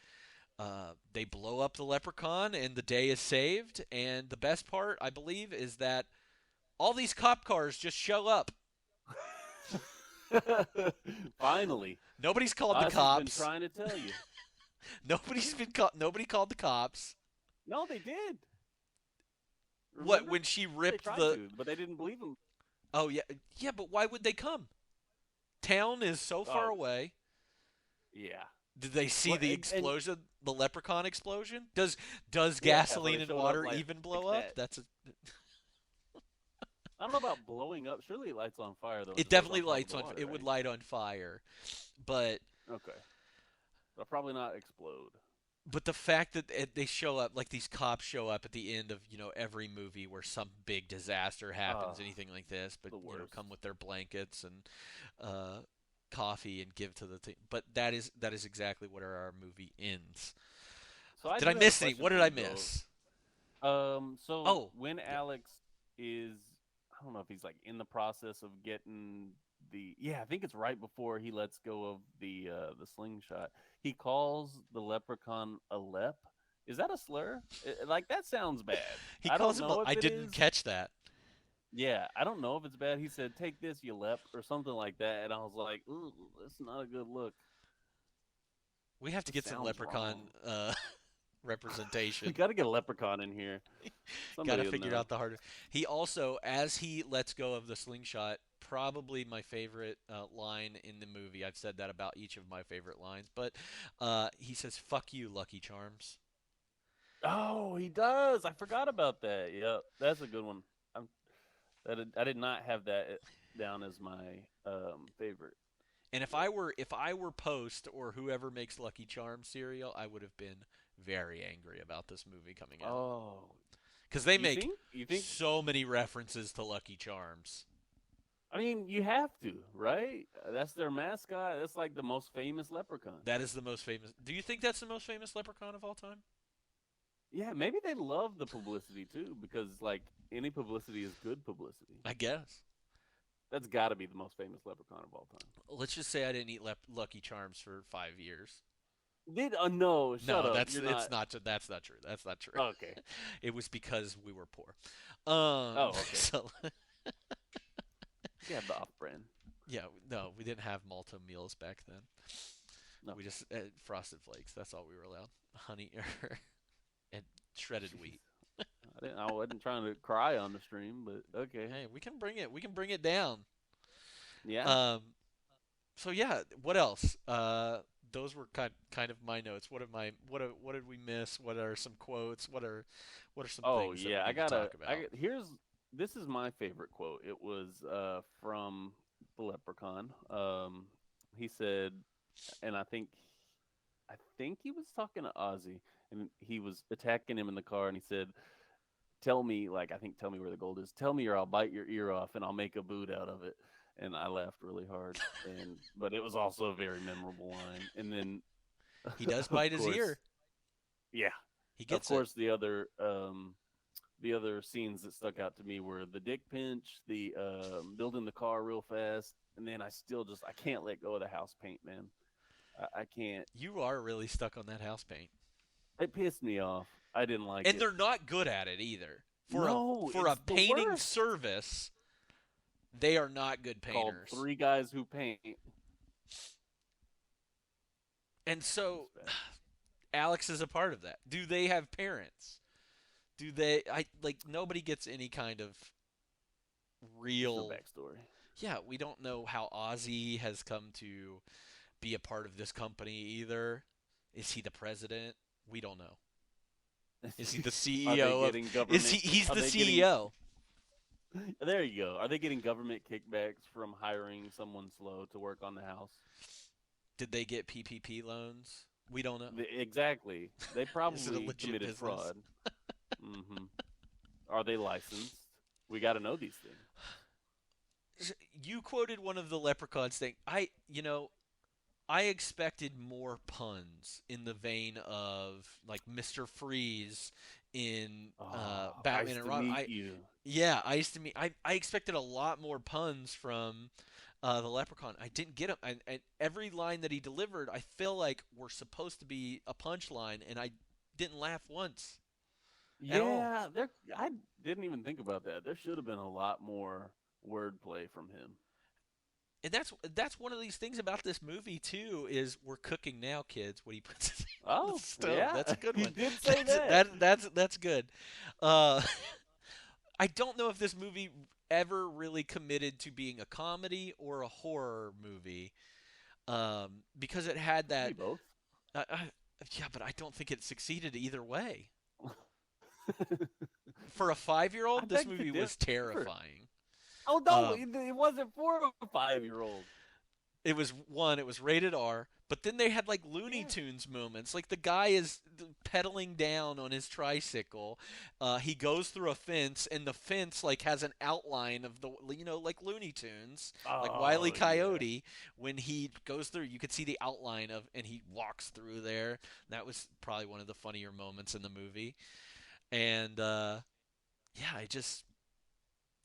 they blow up the leprechaun and the day is saved. And the best part, I believe, is that all these cop cars just show up. Finally, Nobody's called the Oz has been cops. trying to tell you. Nobody called the cops. No, they did. What, Remember? when she They ripped tried the? to, but they didn't believe him. Oh yeah, yeah, but why would they come? Town is so far Oh, away. yeah. Did they see Well, the and explosion, the leprechaun explosion? Does yeah, so gasoline they and showed up water like even like blow up? that. That's a, I don't know about blowing up. Surely it lights on fire though, and it just goes definitely on top of lights the on. water, It would right? light on fire, but Okay, but probably not explode. the fact that they show up, like these cops show up at the end of every movie where some big disaster happens, Uh, anything like this, but the worst. come with their blankets and uh, coffee and give to the team. But that is exactly what our movie ends. So I Did I do have a miss any? question What for did I you though. miss? So Oh, when yeah. Alex is, I don't know if he's like in the process of getting yeah, I think it's right before he lets go of the slingshot. He calls the leprechaun a lep. Is that a slur? Like that sounds bad. He I don't calls him. know if I it didn't is. catch that. Yeah, I don't know if it's bad. He said, "Take this, you lep," or something like that, and I was like, "Ooh, that's not a good look. We have to This get some sounds leprechaun wrong." We representation. got to get a leprechaun in here. Got to Somebody will figure know. out the harder. He also, as he lets go of the slingshot, probably my favorite line in the movie. I've said that about each of my favorite lines, but he says, "Fuck you, Lucky Charms." Oh, he does. I forgot about that. Yep, that's a good one. I'm, I did not have that down as my favorite. And if But I were if I were Post or whoever makes Lucky Charms cereal, I would have been very angry about this movie coming out oh, because they you make think? You think? so many references to Lucky Charms. I mean, you have to, right? That's their mascot. That's like the most famous leprechaun. That is the most famous. Do you think that's the most famous leprechaun of all time? Yeah, maybe they love the publicity too, because like any publicity is good publicity. I guess. That's got to be the most famous leprechaun of all time. Let's just say I didn't eat Lucky Charms for 5 years. Did no? Shut No, up. that's You're it's not. not. That's not true. That's not true. Okay. It was because we were poor. Oh, okay. So You have the off-brand. yeah, no, we didn't have Malto meals back then. We Okay. just Frosted Flakes. That's all we were allowed. Honey and shredded Jeez. wheat. I wasn't trying to cry on the stream, but okay. Hey, we can bring it. We can bring it down. Yeah. Um. So yeah, what else? Those were kind of my notes. What did we miss? What are some quotes? What are some Oh things that we yeah. need to talk about? Here's this is my favorite quote. It was from the Leprechaun. He said, and I think he was talking to Ozzy, and he was attacking him in the car, and he said, "Tell me, like I think, tell me where the gold is. Tell me, or I'll bite your ear off, and I'll make a boot out of it." And I laughed really hard, but it was also a very memorable line. And then, He does of bite his course, ear. yeah, He of gets it. course, the other scenes that stuck out to me were the dick pinch, the building the car real fast, and then I can't let go of the house paint, man. I can't. You are really stuck on that house paint. It pissed me off. I didn't like And it. they're not good at it either. No, For a it's the painting worst. service, they are not good Called painters. Three Guys Who Paint. And It was so bad. Alex is a part of that. Do they have parents? Do they I like nobody gets any kind of There's no real. backstory. Yeah, we don't know how Ozzy has come to be a part of this company either. Is he the president? We don't know. Is he the Are they CEO of getting Is government? he's Are the they getting? CEO. There you go. Are they getting government kickbacks from hiring someone slow to work on the house? Did they get PPP loans? We don't know. Exactly. They Is it a probably legit committed business? fraud. Hmm Are they licensed? We got to know these things. You quoted one of the Leprechauns thing. I expected more puns in the vein of like Mr. Freeze in Oh, Batman nice and to Robin. meet you. I used to mean I expected a lot more puns from the Leprechaun. I didn't get him. And every line that he delivered, I feel like were supposed to be a punchline, and I didn't laugh once at all. Yeah, there. I didn't even think about that. There should have been a lot more wordplay from him. And that's one of these things about this movie too is we're cooking now, kids. When he puts his hand on the Oh, stove, yeah, that's a good he one. did say that. That's good. Uh, I don't know if this movie ever really committed to being a comedy or a horror movie, because it had It could be that. both. Uh, yeah, but I don't think it succeeded either way. For a I 5-year-old, this beg to movie was differ. terrifying. Oh no, Um, it wasn't for a 5-year-old. it was rated R, but then they had like Looney Yeah. Tunes moments. Like the guy is pedaling down on his tricycle. He goes through a fence, and the fence like has an outline of the like Looney Tunes, like Wile E. Oh yeah. Coyote. When he goes through, you could see the outline of, and he walks through there. That was probably one of the funnier moments in the movie. And yeah,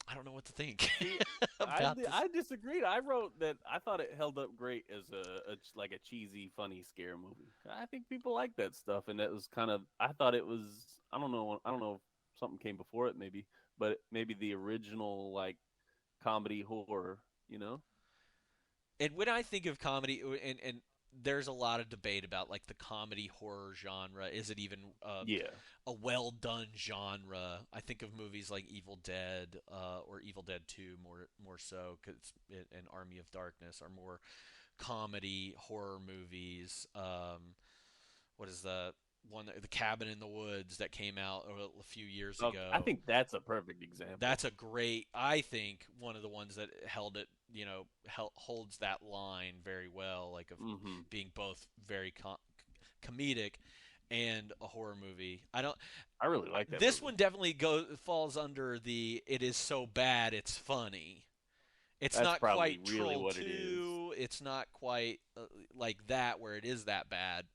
I don't know what to think See, about this. I disagreed. I wrote that I thought it held up great as like a cheesy, funny scare movie. I think people like that stuff, and that was kind of. I thought it was. I don't know. I don't know if something came before it, maybe, but maybe the original like comedy horror. You know? And when I think of comedy, and there's a lot of debate about like the comedy horror genre. Is it even Yeah. a well done genre? I think of movies like Evil Dead, or Evil Dead 2 more so, because and Army of Darkness are more comedy horror movies. What is the one, the Cabin in the Woods that came out a few years Okay. I ago? think that's a perfect example. That's a great, I think, one of the ones that held it, holds that line very well, like of Hmm. being both very comedic and a horror movie. I don't. I really like that This movie. one definitely falls under the it is so bad it's funny. It's That's not probably quite really Troll what it is. 2. It's not quite like that where it is that bad.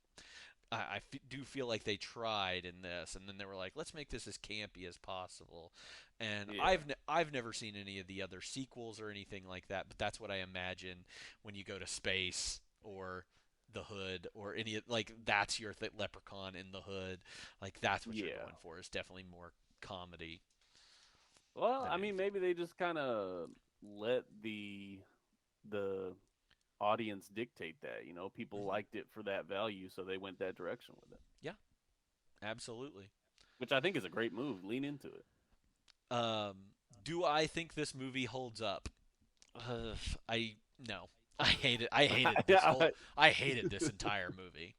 Do feel like they tried in this, and then they were like, let's make this as campy as possible. And Yeah. I've never seen any of the other sequels or anything like that, but that's what I imagine when you go to space or the Hood or any like that's your Leprechaun in the Hood, like that's what you're Yeah. going for. Is definitely more comedy Well, than I mean, anything. maybe they just kind of let the audience dictate that. You know, people Hmm. liked it for that value, so they went that direction with it, Yeah, absolutely. which I think is a great move. Lean into it. Um, do I think this movie holds up? I no. I hate it. I hated this whole. I, I hated this entire movie.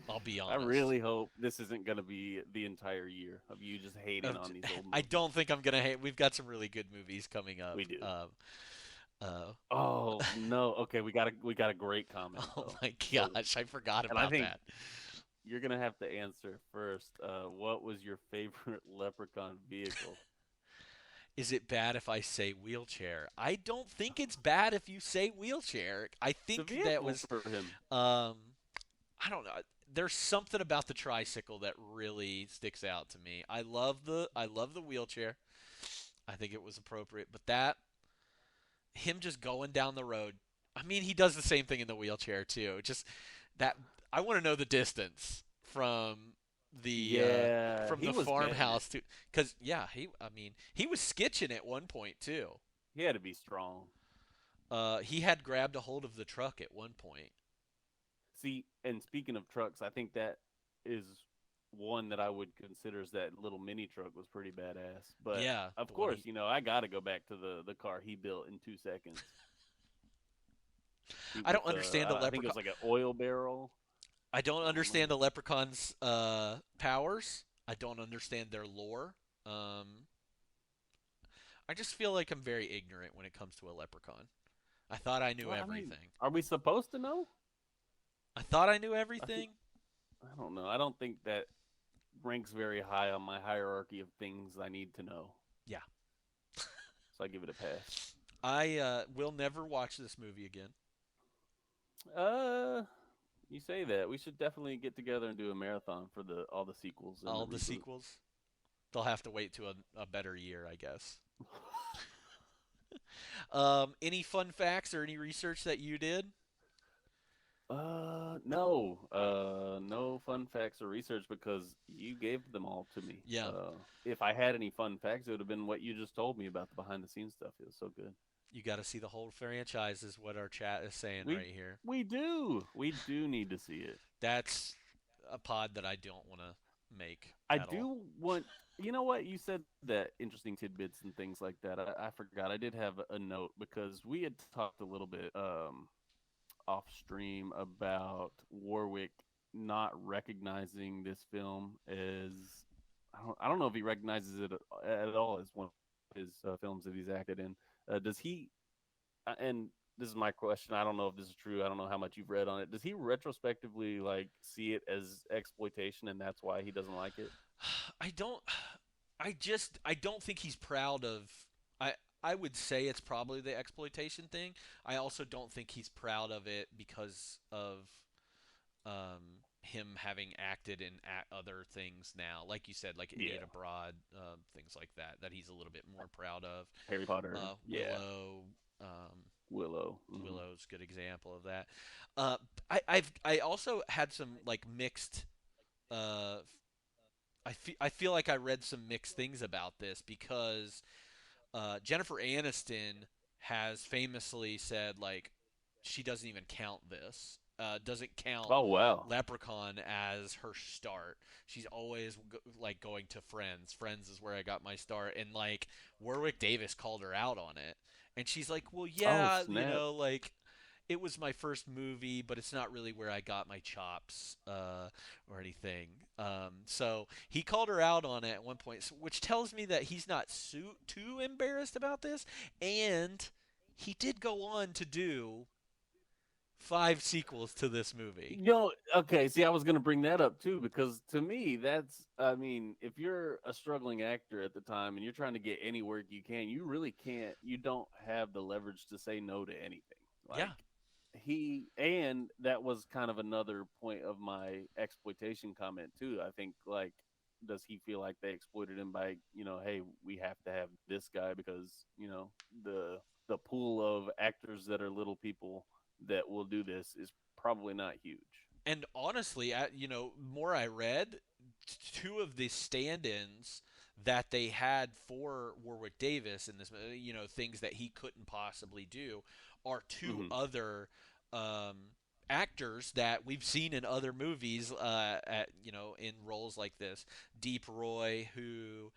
I'll be I honest. really hope this isn't going to be the entire year of you just hating on these old I movies. don't think I'm gonna hate. We've got some really good movies coming up. We do. Uh, Oh no. Okay, we got a great comment oh though. my So, gosh, I forgot and I about think that. you're gonna have to answer first. What was your favorite Leprechaun vehicle? Is it bad if I say wheelchair? I don't think it's bad if you say wheelchair. I It's a think that vehicle was. for him. Um, I don't know. There's something about the tricycle that really sticks out to me. I love the wheelchair. I think it was appropriate, but that him just going down the road. I mean, he does the same thing in the wheelchair too. Just that I want to know the distance the uh, Yeah, from he the was getting it. farmhouse to because yeah, I mean he was skitching at one point too. He had to be strong. He had grabbed a hold of the truck at one point. See, and speaking of trucks, I think that is one that I would consider as that little mini truck was pretty badass. But Yeah, of the one course, he. I got to go back to the car he built in 2 seconds. I With don't understand a I think it leprechaun. was like an oil barrel. I don't I don't know. understand a leprechaun's powers. I don't understand their lore. Um, I just feel like I'm very ignorant when it comes to a leprechaun. I thought I knew Well, I mean, everything. are we supposed to know? I thought I knew I feel, everything. I don't know. I don't think that ranks very high on my hierarchy of things I need to know. Yeah. So I give it a pass. I will never watch this movie again. Uh, you say that we should definitely get together and do a marathon for the all the sequels and the All the reboot. sequels, they'll have to wait to a better year, I guess. Any fun facts or any research that you did? No, no fun facts or research because you gave them all to me. Yeah, If I had any fun facts, it would have been what you just told me about the behind the scenes stuff. It was so good. you got to see the whole franchise, is what our chat is saying We right here. we do need to see it. That's a pod that I don't want to make I at all. do want. You know what? You said that interesting tidbits and things like that. I forgot. I did have a note because we had talked a little bit off stream about Warwick not recognizing this film as I don't know if he recognizes it at all as one of his films that he's acted in. Does he? And this is my question. I don't know if this is true. I don't know how much you've read on it. Does he retrospectively like see it as exploitation, and that's why he doesn't like it? I don't. I don't think he's proud of. I I would say it's probably the exploitation thing. I also don't think he's proud of it because of him having acted in other things now, like you said, like Idiot Yeah, Abroad, things like that. That he's a little bit more proud of. Harry Potter. Yeah, Willow. Willow. Willow's a good example of that. I also had some like mixed. Uh, I feel like I read some mixed things about this because Jennifer Aniston has famously said like she doesn't even count this. Doesn't count Oh wow. Leprechaun as her start. She's always like going to Friends. Friends is where I got my start, and like Warwick Davis called her out on it, and she's like, "Well, Oh yeah, snap. like it was my first movie, but it's not really where I got my chops or anything." So he called her out on it at one point, which tells me that he's not too embarrassed about this. And he did go on to do five sequels to this movie. Yo, okay. See, I was gonna bring that up too because to me, that's. I mean, if you're a struggling actor at the time and you're trying to get any work you can, you really can't. You don't have the leverage to say no to anything. Yeah. Like and that was kind of another point of my exploitation comment too. I think like, does he feel like they exploited him by hey, we have to have this guy because the pool of actors that are little people that will do this is probably not huge. And honestly, more I read, two of the stand-ins that they had for Warwick Davis in this, things that he couldn't possibly do, are two Hmm. other um, actors that we've seen in other movies, in roles like this. Deep Roy, who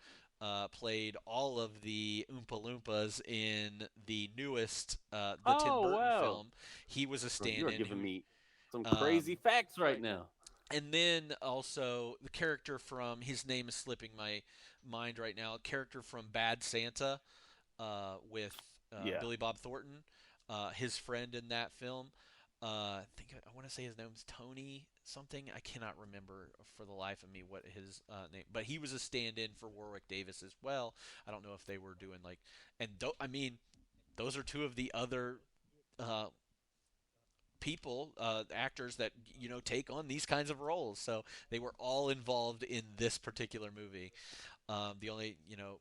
played all of the Oompa Loompas in the newest, the Tim Oh Burton wow, film. He was a bro, you are stand-in giving who me some um, crazy facts right now. and then also the character from, his name is slipping my mind right now. A character from Bad Santa, with Yeah. Billy Bob Thornton, his friend in that film. I want to say his name's Tony something. I cannot remember for the life of me what his name. But he was a stand-in for Warwick Davis as well. I don't know if they were doing like, I mean, those are two of the other uh, people, actors that take on these kinds of roles. So they were all involved in this particular movie. The only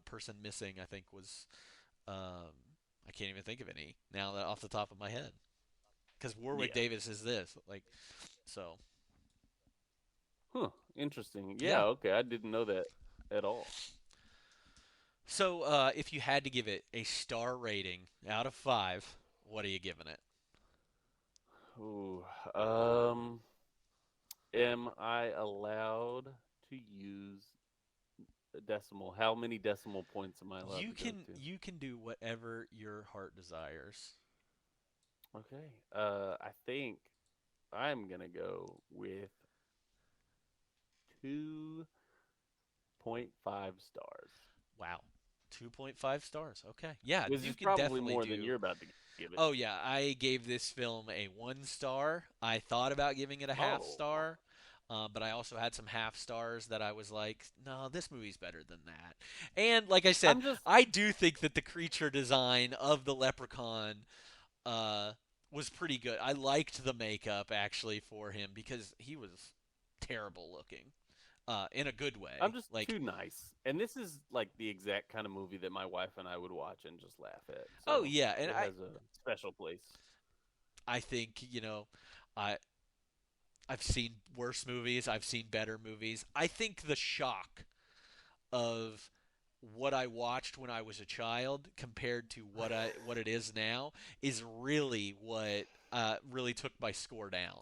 person missing, I think, was I can't even think of any now that off the top of my head because Warwick Yeah. Davis is this like so. Huh. Interesting. Yeah. Yeah. Okay. I didn't know that at all. So if you had to give it a star rating out of five, what are you giving it? Ooh. Um. Am I allowed to use a decimal? How many decimal points am I allowed You to go can to? you can do whatever your heart desires. Okay. I think I'm gonna go with 2.5 stars. Wow. 2.5 stars. Okay. Yeah, Which you is can probably definitely more than do. you're about to give it. Oh yeah, I gave this film a 1 star. I thought about giving it a half Oh. star. but I also had some half stars that I was like, no, this movie's better than that. And like I said, I'm just I do think that the creature design of the Leprechaun uh, was pretty good. I liked the makeup actually for him because he was terrible looking in a good I'm way. just Like, too nice. And this is like the exact kind of movie that my wife and I would watch and just laugh at. oh So yeah, and it has a special place. I think I I've seen worse movies. I've seen better movies. I think the shock of what I watched when I was a child compared to what it is now is really what really took my score down.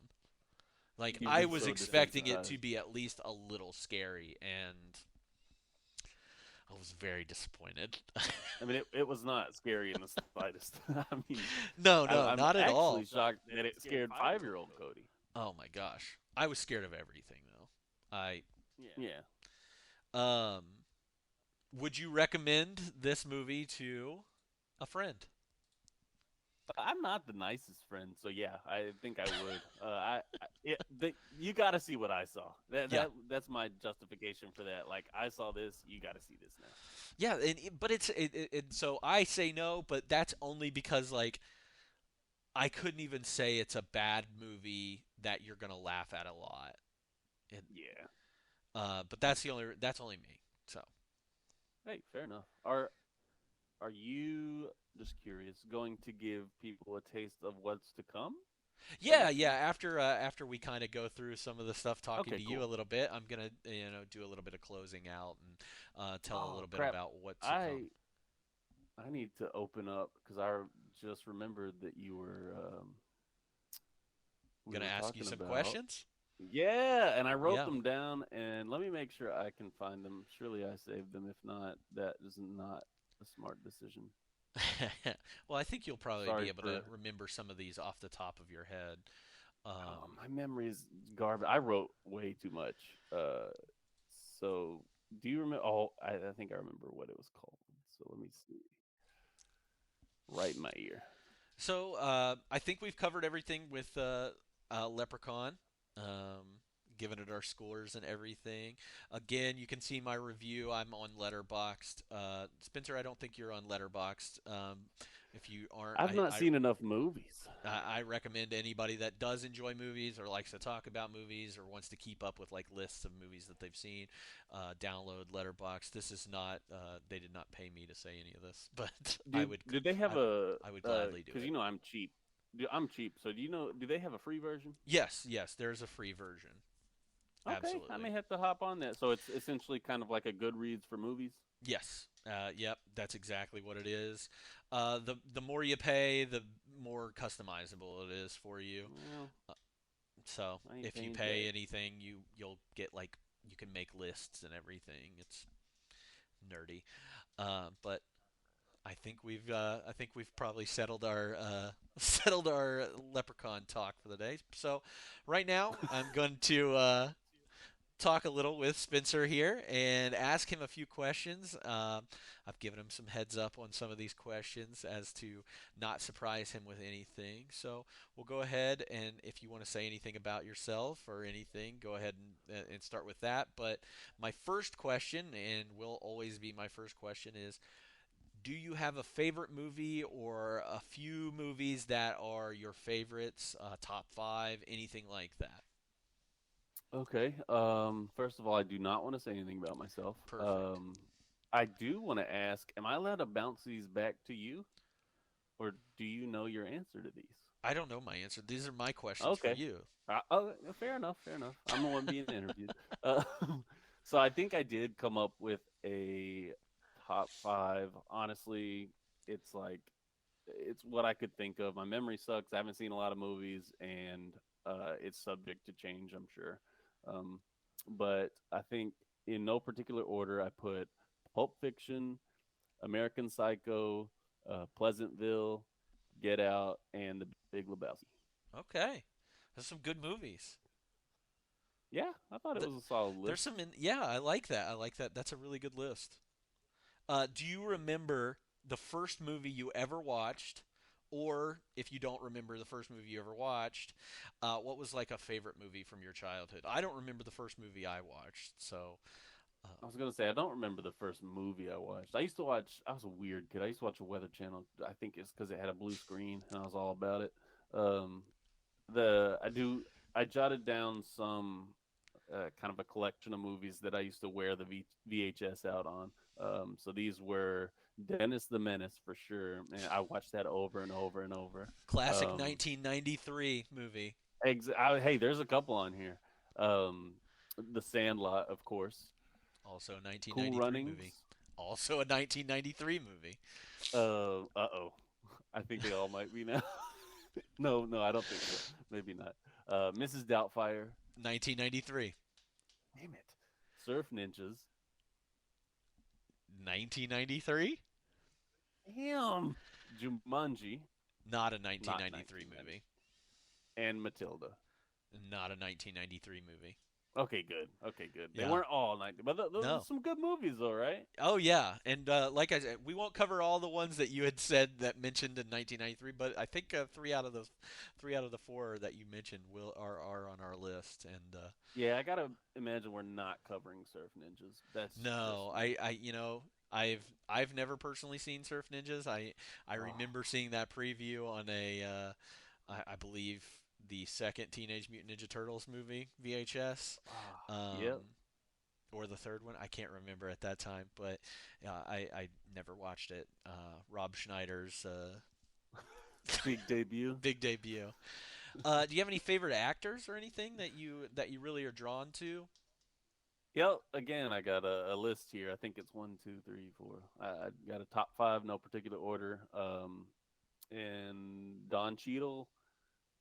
Like You've I been was so expecting it to desensitized. be at least a little scary, and I was very disappointed. I mean, it was not scary in the slightest. I mean, No, no, I'm not at actually all. shocked that it scared 5-year-old Cody. Oh my gosh, I was scared of everything though. I Yeah. um, would you recommend this movie to a friend? I'm not the nicest friend, so yeah, I think I would. You got to see what I saw. Yeah, That's my justification for that. Like I saw this, you got to see this now. yeah, but so I say no, but that's only because like I couldn't even say it's a bad movie that you're gonna laugh at a lot. It, Yeah. but that's only me. So Hey, fair enough. Are you just curious going to give people a taste of what's to come for yeah, next yeah. week? After we kind of go through some of the stuff, talking Okay, to you a cool. little bit, I'm gonna do a little bit of closing out and tell a Oh little bit crap! about what's to come. I need to open up because I just remembered that you were we Gonna were ask you talking some about. questions. Yeah, and I wrote Yeah. them down, and let me make sure I can find them. Surely I saved them. If not, that is not a smart decision. Well, I think you'll probably be Sorry able to for. remember some of these off the top of your head. Oh, Um, my memory is garbage. I wrote way too much. So do you remember? Oh, I think I remember what it was called. So let me see. Right in my ear. I think we've covered everything with Leprechaun, given it our scores and everything. Again, you can see my review. I'm on Letterboxd. Spencer, I don't think you're on Letterboxd. If you aren't, I've not seen enough movies. I recommend anybody that does enjoy movies or likes to talk about movies or wants to keep up with like lists of movies that they've seen, download Letterboxd. This is not they did not pay me to say any of this, but Did they have I, a I would gladly do because it. you know I'm cheap. I'm cheap. So do you know? Do they have a free version? Yes, yes, there's a free version. Okay, I Absolutely. may have to hop on that. So it's essentially kind of like a Goodreads for movies. Yes. Yep, that's exactly what it is. The more you pay, the more customizable it is for you. Well, Uh, So I ain't if you paying pay jack. anything, you'll get like you can make lists and everything. It's nerdy, but I think we've probably settled our settled our Leprechaun talk for the day. So right now I'm going to talk a little with Spencer here and ask him a few questions. I've given him some heads up on some of these questions as to not surprise him with anything. So we'll go ahead and if you want to say anything about yourself or anything, go ahead and start with that. But my first question, and will always be my first question, is do you have a favorite movie or a few movies that are your favorites, top five, anything like that? Okay. First of all, I do not want to say anything about myself. Perfect. I do want to ask, am I allowed to bounce these back to you, or do you know your answer to these? I don't know my answer. These are my questions for Okay. you. Oh, fair enough. Fair enough. I'm the one being interviewed. Uh, so I think I did come up with a top five. Honestly, it's like it's what I could think of. My memory sucks. I haven't seen a lot of movies, and it's subject to change, I'm sure. Um, but I think in no particular order, I put Pulp Fiction, American Psycho, Pleasantville, Get Out, and The Big Lebowski. Okay. There's some good movies. Yeah, I thought it Th- was a solid There's list. yeah, I like that. I like that. That's a really good list. Do you remember the first movie you ever watched or if you don't remember the first movie you ever watched, what was like a favorite movie from your childhood? I don't remember the first movie I watched, so I was gonna say I don't remember the first movie I watched. I used to watch. I was a weird kid. I used to watch a Weather Channel. I think it's because it had a blue screen, and I was all about it. Um, the I do. I jotted down some kind of a collection of movies that I used to wear the VHS out on. So these were Dennis the Menace for sure. Man, I watched that over and over and over. classic Um, 1993 movie. hey, there's a couple on here. Um, the Sandlot, of course. Also a Cool 1993 movie. Runnings. Also a 1993 movie. Oh. I think they all might be now. No, no, I don't think so. Maybe not. Mrs. Doubtfire. 1993. Damn it. Surf Ninjas. 1993? Damn. Jumanji. Not a Not 1993 1990. movie. And Matilda. Not a 1993 movie. Okay, good. Okay, good. They Yeah. weren't all 90, but those are No. some good movies, though, right? Oh yeah, and like I said, we won't cover all the ones that you had said that mentioned in 1993, but I think three out of the four that you mentioned are on our list. And Yeah, I gotta imagine we're not covering Surf Ninjas. That's just no, me. I've never personally seen Surf Ninjas. I Oh, remember seeing that preview on I believe the second Teenage Mutant Ninja Turtles movie VHS. Um, yep. or the third one. I can't remember at that time, but I never watched it. Rob Schneider's Big debut. big debut. Do you have any favorite actors or anything that you really are drawn to? Yep. Again, I got a list here. I think it's one, two, three, four. I got a top five, no particular order. And Don Cheadle,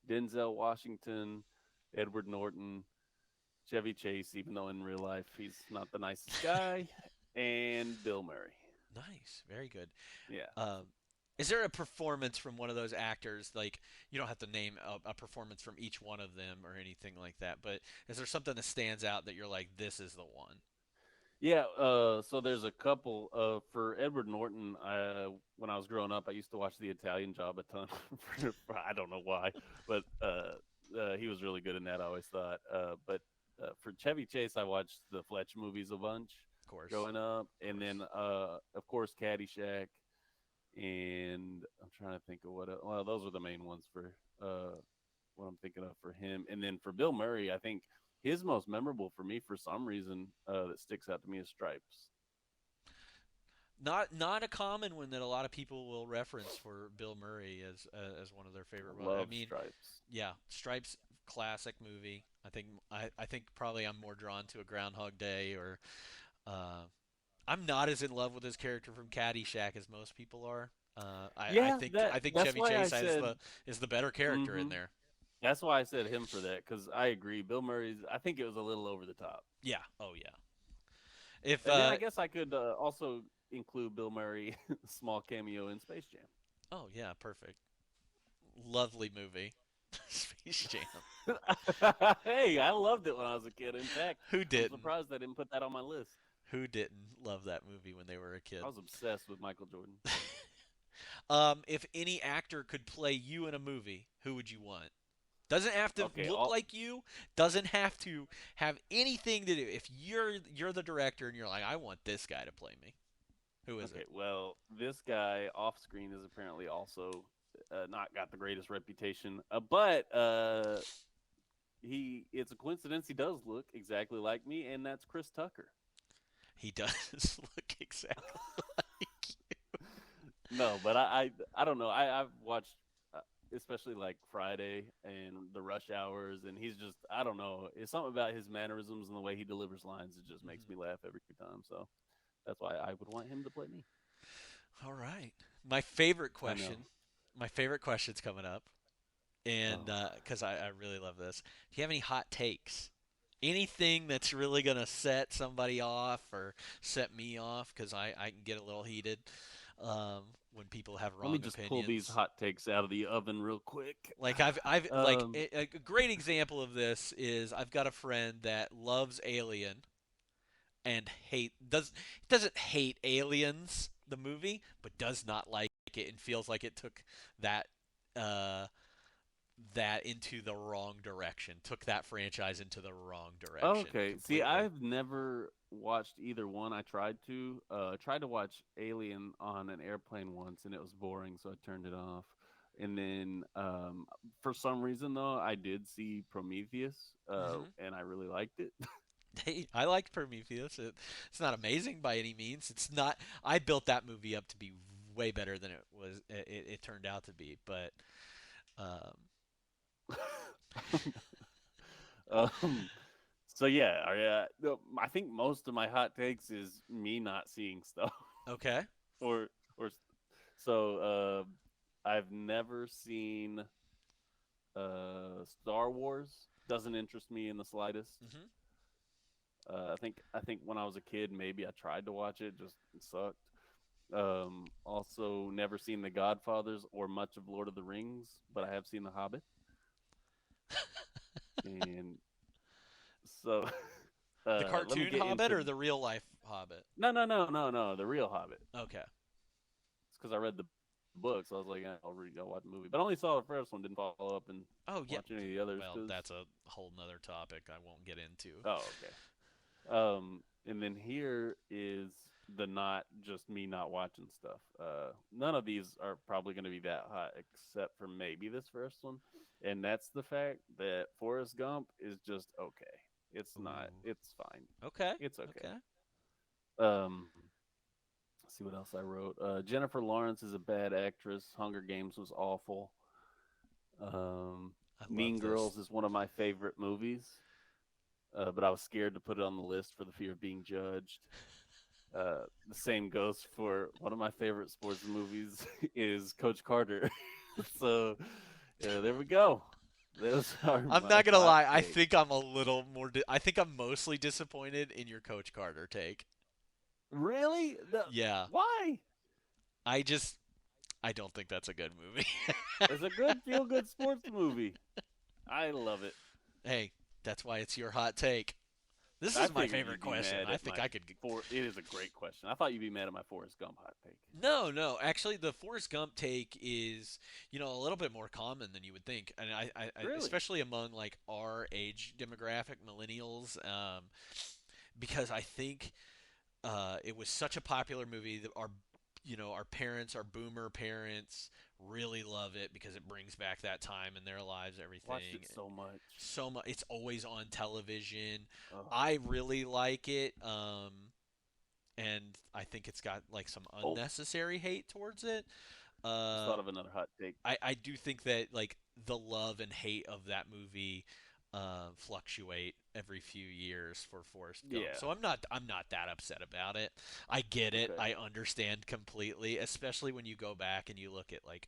Denzel Washington, Edward Norton, Chevy Chase, even though in real life he's not the nicest guy, and Bill Murray. Nice, very good. Yeah. Um, is there a performance from one of those actors? Like you don't have to name a performance from each one of them or anything like that, but is there something that stands out that you're like, this is the one? Yeah, so there's a couple. For Edward Norton, when I was growing up, I used to watch The Italian Job a ton. I don't know why, but he was really good in that. I always thought. But for Chevy Chase, I watched the Fletch movies a bunch Of course, growing up, of and course. then of course Caddyshack, and I'm trying to think of what. Well, those are the main ones for what I'm thinking of for him. And then for Bill Murray, I think his most memorable for me for some reason that sticks out to me is Stripes. Not a common one that a lot of people will reference for Bill Murray as one of their favorite roles. I Love mean, Stripes. yeah, Stripes classic movie. I think probably I'm more drawn to a Groundhog Day or uh, I'm not as in love with his character from Caddyshack as most people are. Yeah, that I think that's Chevy why I Chase said. is the better character in Hmm. there. That's why I said him for that because I agree. Bill Murray's. I think it was a little over the top. Yeah. Oh yeah. If And then I guess I could also include Bill Murray small cameo in Space Jam. oh yeah, perfect. Lovely movie. Space Jam. Hey, I loved it when I was a kid. In fact, Who I'm didn't? surprised I didn't put that on my list. Who didn't love that movie when they were a kid? I was obsessed with Michael Jordan. If any actor could play you in a movie, who would you want? Doesn't have to Okay, look all like you. Doesn't have to have anything to do. If you're the director and you're like, I want this guy to play me. Who is okay. it? Well, this guy off screen is apparently also not got the greatest reputation, but he it's a coincidence he does look exactly like me, and that's Chris Tucker. He does look exactly like No, but I don't know. I've watched especially like Friday and the rush hours, and he's just I don't know. It's something about his mannerisms and the way he delivers lines. It just you. makes me laugh every time. So that's why I would want him to play me. All right. My favorite I know. question. My favorite question's coming up, and Oh, because I really love this. Do you have any hot takes? Anything that's really gonna set somebody off or set me off? Because I can get a little heated when people have let me wrong just pull these opinions. hot takes out of the oven real quick. Like I've like Um, a great example of this is I've got a friend that loves Alien and doesn't hate Aliens the movie, but does not like it and feels like it took that uh, that into the wrong direction. Took that franchise into the wrong direction Okay. See, completely. I've never watched either one. I tried to watch Alien on an airplane once, and it was boring, so I turned it off. And then, for some reason, though, I did see Prometheus, Hmm. and I really liked it. Hey, I liked Prometheus. It's not amazing by any means. It's not. I built that movie up to be way better than it was. It turned out to be, but um, um, so yeah, no, I think most of my hot takes is me not seeing stuff, okay. or so. I've never seen Star Wars. Doesn't interest me in the slightest. Hmm. I think when I was a kid, maybe I tried to watch it, just it sucked. Also, never seen The Godfathers or much of Lord of the Rings, but I have seen The Hobbit, and so The let me cartoon get Hobbit into or the real life Hobbit? no, the real Hobbit. Okay. It's because I read the books. So I was like, I'll watch the movie, but I only saw the first one. Didn't follow up and Oh yeah. watch any of the others Well, because that's a whole nother topic I won't get into. oh okay. And then here is the not just me not watching stuff. None of these are probably going to be that hot except for maybe this first one, and that's the fact that Forrest Gump is just okay. It's not. Ooh. It's fine. Okay. It's okay. Okay. Let's see what else I wrote. Jennifer Lawrence is a bad actress. Hunger Games was awful. Um, I love Mean this. Girls is one of my favorite movies, but I was scared to put it on the list for the fear of being judged. The same goes for one of my favorite sports movies is Coach Carter. So there we go. Those are I'm my not gonna hot lie. I takes. think I'm a little more. I think I'm mostly disappointed in your Coach Carter take. Really? Yeah. Why? I just. I don't think that's a good movie. It's a good feel good sports movie. I love it. Hey, that's why it's your hot take. This I is my figured favorite you'd be question. mad I at think my I could. It is a great question. I thought you'd be mad at my Forrest Gump hot take. No, no. Actually, the Forrest Gump take is, a little bit more common than you would think, and Really? especially among like our age demographic, millennials, because I think it was such a popular movie that our parents, our boomer parents, really love it because it brings back that time in their lives, Watched everything. it so much. So much, it's always on television. Ugh. I really like it, and I think it's got like some Oh, unnecessary hate towards it. just Uh, thought of another hot take. I do think that like the love and hate of that movie fluctuate every few years for Forrest Gump. Yeah. So I'm not that upset about it. I get it. Okay. I understand completely, especially when you go back and you look at like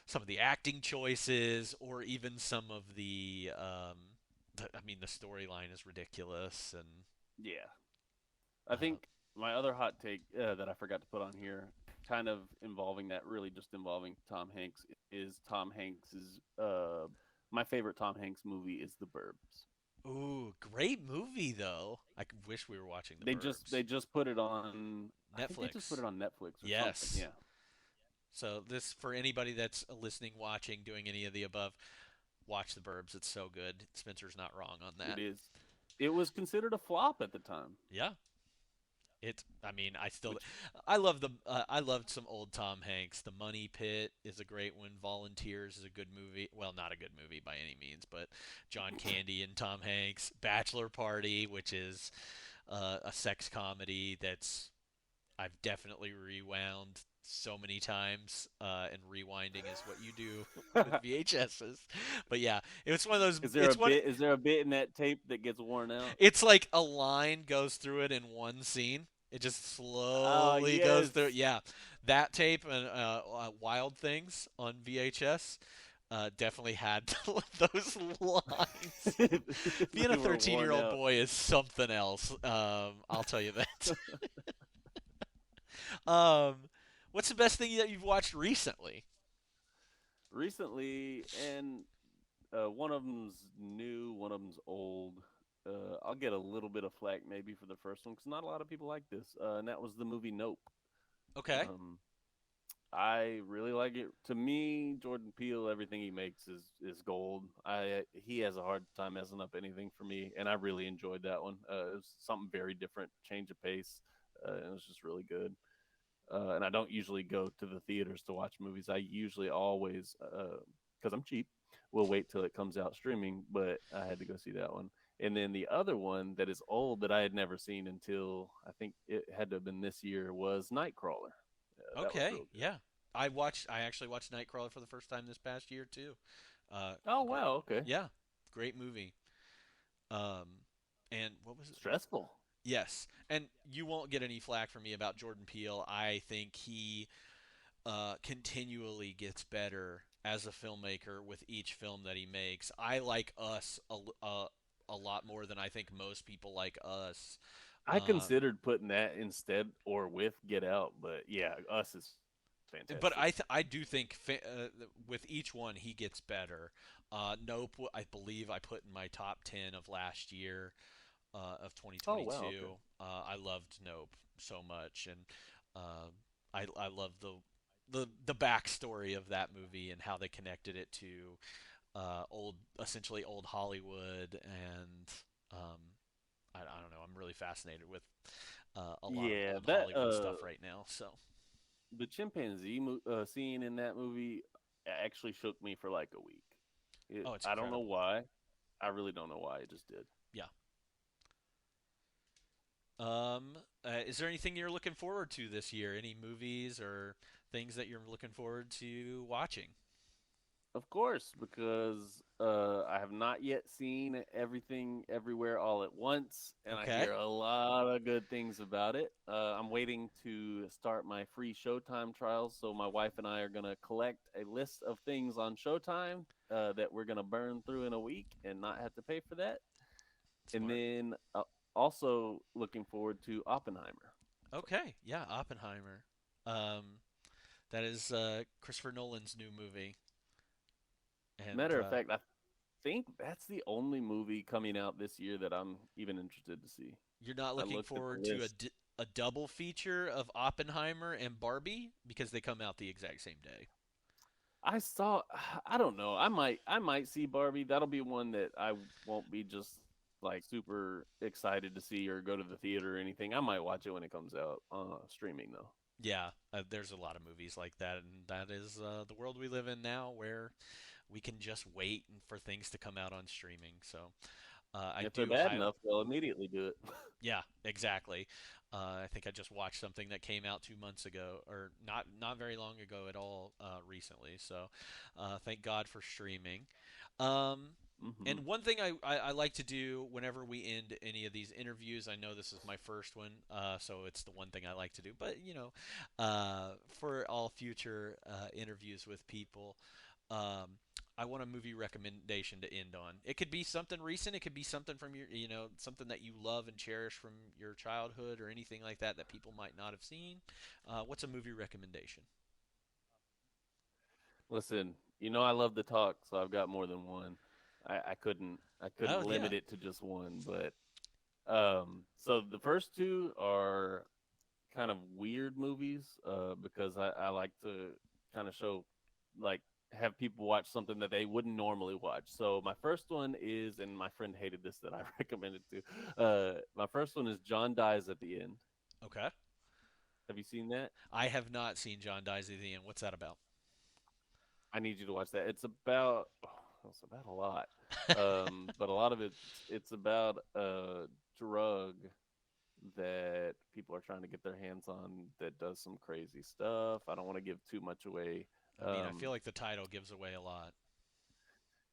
some of the acting choices or even some of I mean the storyline is ridiculous and Yeah. I uh, think my other hot take that I forgot to put on here, kind of involving that, really just involving Tom Hanks, is Tom Hanks's. My favorite Tom Hanks movie is The Burbs. ooh, great movie though. Wish we were watching The They Burbs. just put it on. I think they just put Netflix. it on Netflix or something. Yes. Yeah, So this for anybody that's listening, watching, doing any of the above, watch The Burbs. It's so good. Spencer's not wrong on it that. is. It was considered a flop at the time, Yeah. I mean, which I loved some old Tom Hanks. The Money Pit is a great one. Volunteers is a good movie. Well, not a good movie by any means, but John Candy and Tom Hanks. Bachelor Party, which is a sex comedy that's I've definitely rewound so many times, and rewinding is what you do with VHSs. But yeah, it's one of those. is there a It's one. bit? Is there a bit in that tape that gets worn out? It's like a line goes through it in one scene. It just Oh slowly goes yes. through. Yeah, that tape and Wild Things on VHS definitely had those lines. Being a They were worn 13-year-old out. boy is something else. I'll tell you that. um, what's the best thing that you've watched recently? Recently, and one of them's new, one of them's old. I'll get a little bit of flack maybe for the first one because not a lot of people like this, and that was the movie Nope. Okay. Um, I really like it. To me, Jordan Peele, everything he makes is gold. I He has a hard time messing up anything for me, and I really enjoyed that one. It was something very different, change of pace, and it was just really good. And I don't usually go to the theaters to watch movies. I usually always, because I'm cheap, will wait till it comes out streaming. But I had to go see that one. And then the other one that is old that I had never seen until I think it had to have been this year was Nightcrawler. That was Okay, real good. yeah. I actually watched Nightcrawler for the first time this past year too. Uh, Oh great, wow, okay. yeah, great movie. Um, and what was it? Stressful. Yes, and you won't get any flack from me about Jordan Peele. I think he continually gets better as a filmmaker with each film that he makes. I like Us a lot more than I think most people like Us. I Uh, considered putting that instead or with Get Out, but yeah, Us is but fantastic. I do think with each one he gets better. Nope, I believe I put in my top 10 of last year of Oh wow, 2022. okay. I loved Nope so much, and uh, I love the backstory of that movie and how they connected it to essentially old Hollywood, and um, I don't know. I'm really fascinated with a lot of Yeah, old that Hollywood stuff right now. So, the scene in that movie actually shook me for like a week. oh, it's I don't know incredible. why. I really don't know why. It just did. Yeah. Is there anything you're looking forward to this year? Any movies or things that you're looking forward to watching? Of course, because I have not yet seen Everything Everywhere All at Once, and I Okay. hear a lot of good things about it. I'm waiting to start my free Showtime trials, so my wife and I are going to collect a list of things on Showtime that we're going to burn through in a week and not have to pay for that. And Smart. then also looking forward to Oppenheimer. So, Okay. Yeah, Oppenheimer. That is Christopher Nolan's new movie, and matter of fact, I think that's the only movie coming out this year that I'm even interested to see. you're not I looking looked at the forward to list. a double feature of Oppenheimer and Barbie because they come out the exact same day. I saw. I don't know. I might see Barbie. That'll be one that I won't be just like super excited to see or go to the theater or anything. I might watch it when it comes out streaming though. Yeah, there's a lot of movies like that, and that is the world we live in now, where we can just wait for things to come out on streaming. So I If they're do bad highly. enough, they'll immediately do it. Yeah, exactly. I think I just watched something that came out 2 months ago, or not very long ago at all, recently. So, thank God for streaming. Um, hmm and one thing I like to do whenever we end any of these interviews, I know this is my first one, so it's the one thing I like to do. But for all future interviews with people, um, I want a movie recommendation to end on. It could be something recent. It could be something from something that you love and cherish from your childhood or anything like that that people might not have seen. What's a movie recommendation? Listen, you know I love to talk, so I've got more than one. I couldn't Oh yeah. limit it to just one, but so the first two are kind of weird movies because I like to kind of show like have people watch something that they wouldn't normally watch. So my first one is, and my friend hated this that I recommended to. My first one is John Dies at the End. Okay. Have you seen that? I have not seen John Dies at the End. What's that about? I need you to watch that. It's about a lot, but a lot of it's about a drug that people are trying to get their hands on that does some crazy stuff. I don't want to give too much away. I mean, I Um, feel like the title gives away a lot.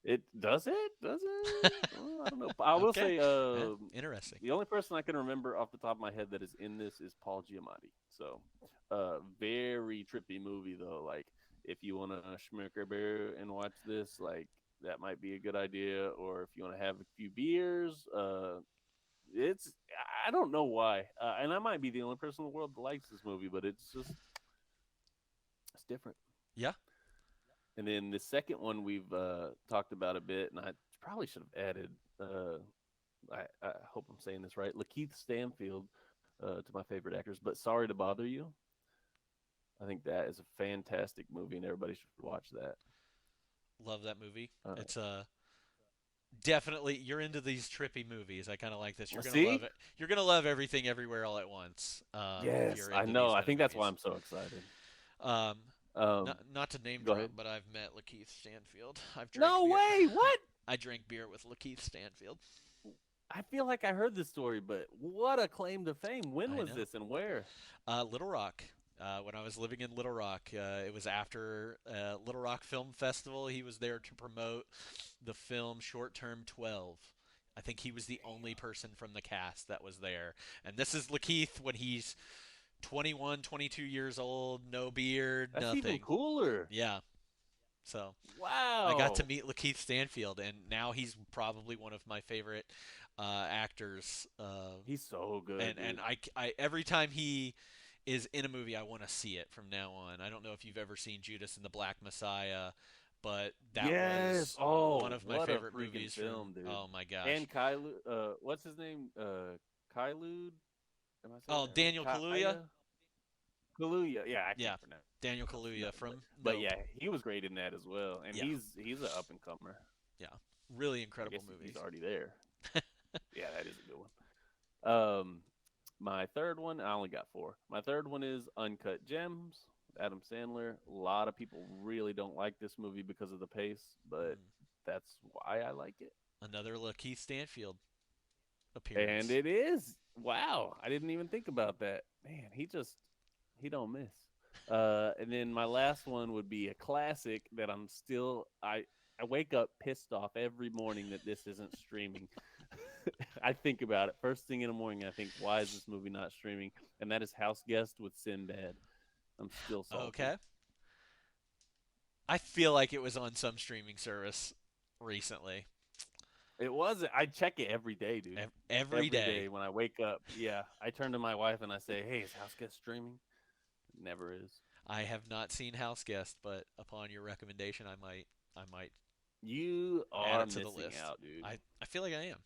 it does it? Does it? Well, I don't know. I will Okay. say, Yeah, interesting. the only person I can remember off the top of my head that is in this is Paul Giamatti. So, very trippy movie though. Like, if you want to schmirk a beer and watch this, like that might be a good idea. Or if you want to have a few beers, it's I don't know why, and I might be the only person in the world that likes this movie, but it's different. Yeah. And then the second one we've talked about a bit, and I probably should have added. I hope I'm saying this right. Lakeith Stanfield to my favorite actors, but Sorry to Bother You. I think that is a fantastic movie, and everybody should watch that. Love that movie. Uh, It's definitely you're into these trippy movies. I kind of like this. You're gonna love See? it. You're gonna love everything everywhere all at once. If Yes, you're I into know. these I kind of think that's why movies. I'm so excited. Um, Um, not to name Go drop, ahead. but I've met Lakeith Stanfield. I've drank No beer. way! What? I drank beer with Lakeith Stanfield. I feel like I heard this story, but what a claim to fame. When I was know. this and where? Little Rock. When I was living in Little Rock, it was after Little Rock Film Festival. He was there to promote the film Short Term 12. I think he was the only person from the cast that was there. And this is Lakeith when he's 21, 22 years old, no beard, That's even nothing. cooler. Yeah. So I got to Wow. meet Lakeith Stanfield, and now he's probably one of my favorite actors. He's so good, And dude. every time he is in a movie, I want to see it from now on. I don't know if you've ever seen Judas and the Black Messiah, but that Yes. was one Oh, of my what a favorite freaking movies from. film, dude. Oh my gosh. And Kylu, what's his name? Kylude? Am I saying Oh, that Daniel right? Kaluuya. Kaya? Kaluuya. Yeah, I Yeah, can't pronounce Daniel Kaluuya nothing, from but Nope. yeah, he was great in that as well. And Yeah, he's an up and comer. yeah, really I incredible guess he's movies. already there. Yeah, that is a good one. My third one, I only got four. My third one is Uncut Gems. Adam Sandler. A lot of people really don't like this movie because of the pace, but Mm. that's why I like it. Another Lakeith Stanfield And appearance. it is. Wow, I didn't even think about that. Man, he don't miss. And then my last one would be a classic that I wake up pissed off every morning that this isn't streaming. I think about it first thing in the morning. I think, why is this movie not streaming? And that is House Guest with Sinbad. I'm still salty. Okay, I feel like it was on some streaming service recently. It wasn't. I check it every day, dude. Every Every day. day when I wake up. Yeah, I turn to my wife and I say, "Hey, is House Guest streaming?" It never is. I have not seen House Guest, but upon your recommendation, I might You add are it to the missing list. out, dude. I feel like I am.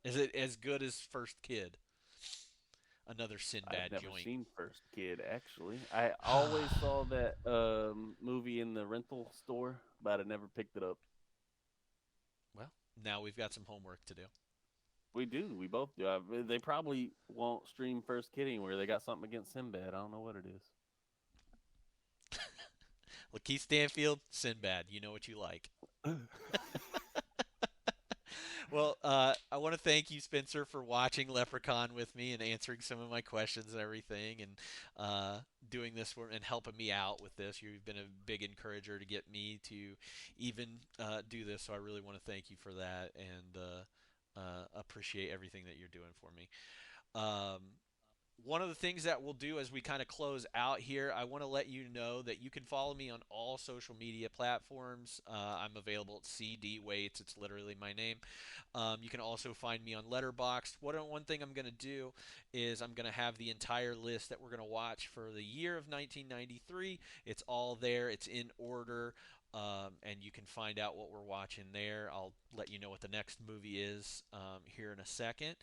Is it as good as First Kid? Another I've Sinbad never joint. seen First Kid, actually. I always saw that movie in the rental store, but I never picked it up. Well, now we've got some homework to do. We do. We both do. They probably won't stream First Kid anywhere. They got something against Sinbad. I don't know what it is. Lakeith Stanfield, Sinbad. You know what you like. Well, I want to thank you, Spencer, for watching Leprechaun with me and answering some of my questions and everything, and doing this for and helping me out with this. You've been a big encourager to get me to even do this, so I really want to thank you for that and appreciate everything that you're doing for me. Um, One of the things that we'll do as we kind of close out here, I want to let you know that you can follow me on all social media platforms. I'm available at CD Waits. It's literally my name. You can also find me on Letterboxd. One thing I'm going to do is I'm going to have the entire list that we're going to watch for the year of 1993. It's all there. It's in order. And you can find out what we're watching there. I'll let you know what the next movie is here in a second.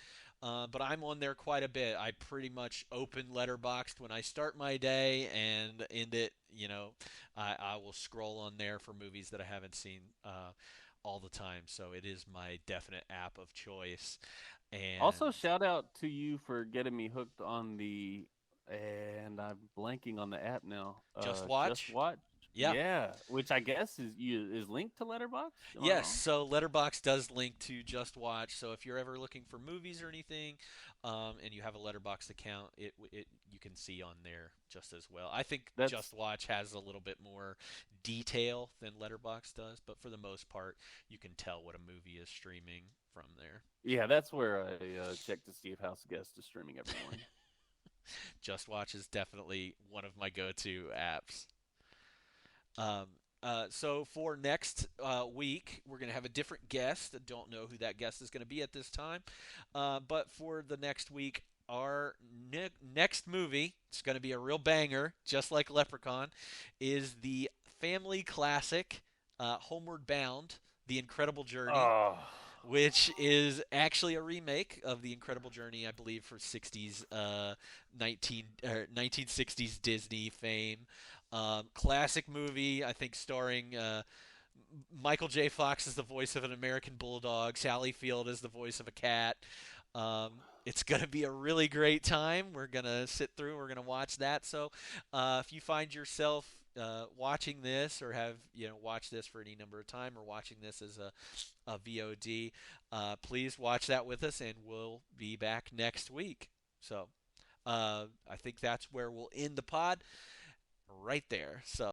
But I'm on there quite a bit. I pretty much open Letterboxd when I start my day and end it. I will scroll on there for movies that I haven't seen all the time. So it is my definite app of choice. And Also, shout out to you for getting me hooked on the, and I'm blanking on the app now. Just Just Watch. Watch. Yeah. Yeah, which I guess is linked to Letterboxd. Am I Yes, wrong? so Letterbox does link to Just Watch. So if you're ever looking for movies or anything, and you have a Letterbox account, it you can see on there just as well. I think That's Just Watch has a little bit more detail than Letterbox does, but for the most part, you can tell what a movie is streaming from there. Yeah, that's where I check to see if House Guest is streaming every morning. Just Watch is definitely one of my go-to apps. Um, so for next week, we're going to have a different guest. I don't know who that guest is going to be at this time. But for the next week, our next movie, it's going to be a real banger, just like Leprechaun, is the family classic Homeward Bound, The Incredible Journey, Oh, which is actually a remake of The Incredible Journey, I believe, for 60s, 1960s Disney fame. Classic movie, I think, starring Michael J. Fox is the voice of an American bulldog. Sally Field is the voice of a cat. It's going to be a really great time. We're going to sit through. We're going to watch that. So, if you find yourself watching this, or have watched this for any number of time, or watching this as a VOD, please watch that with us, and we'll be back next week. So, I think that's where we'll end the pod right there. So.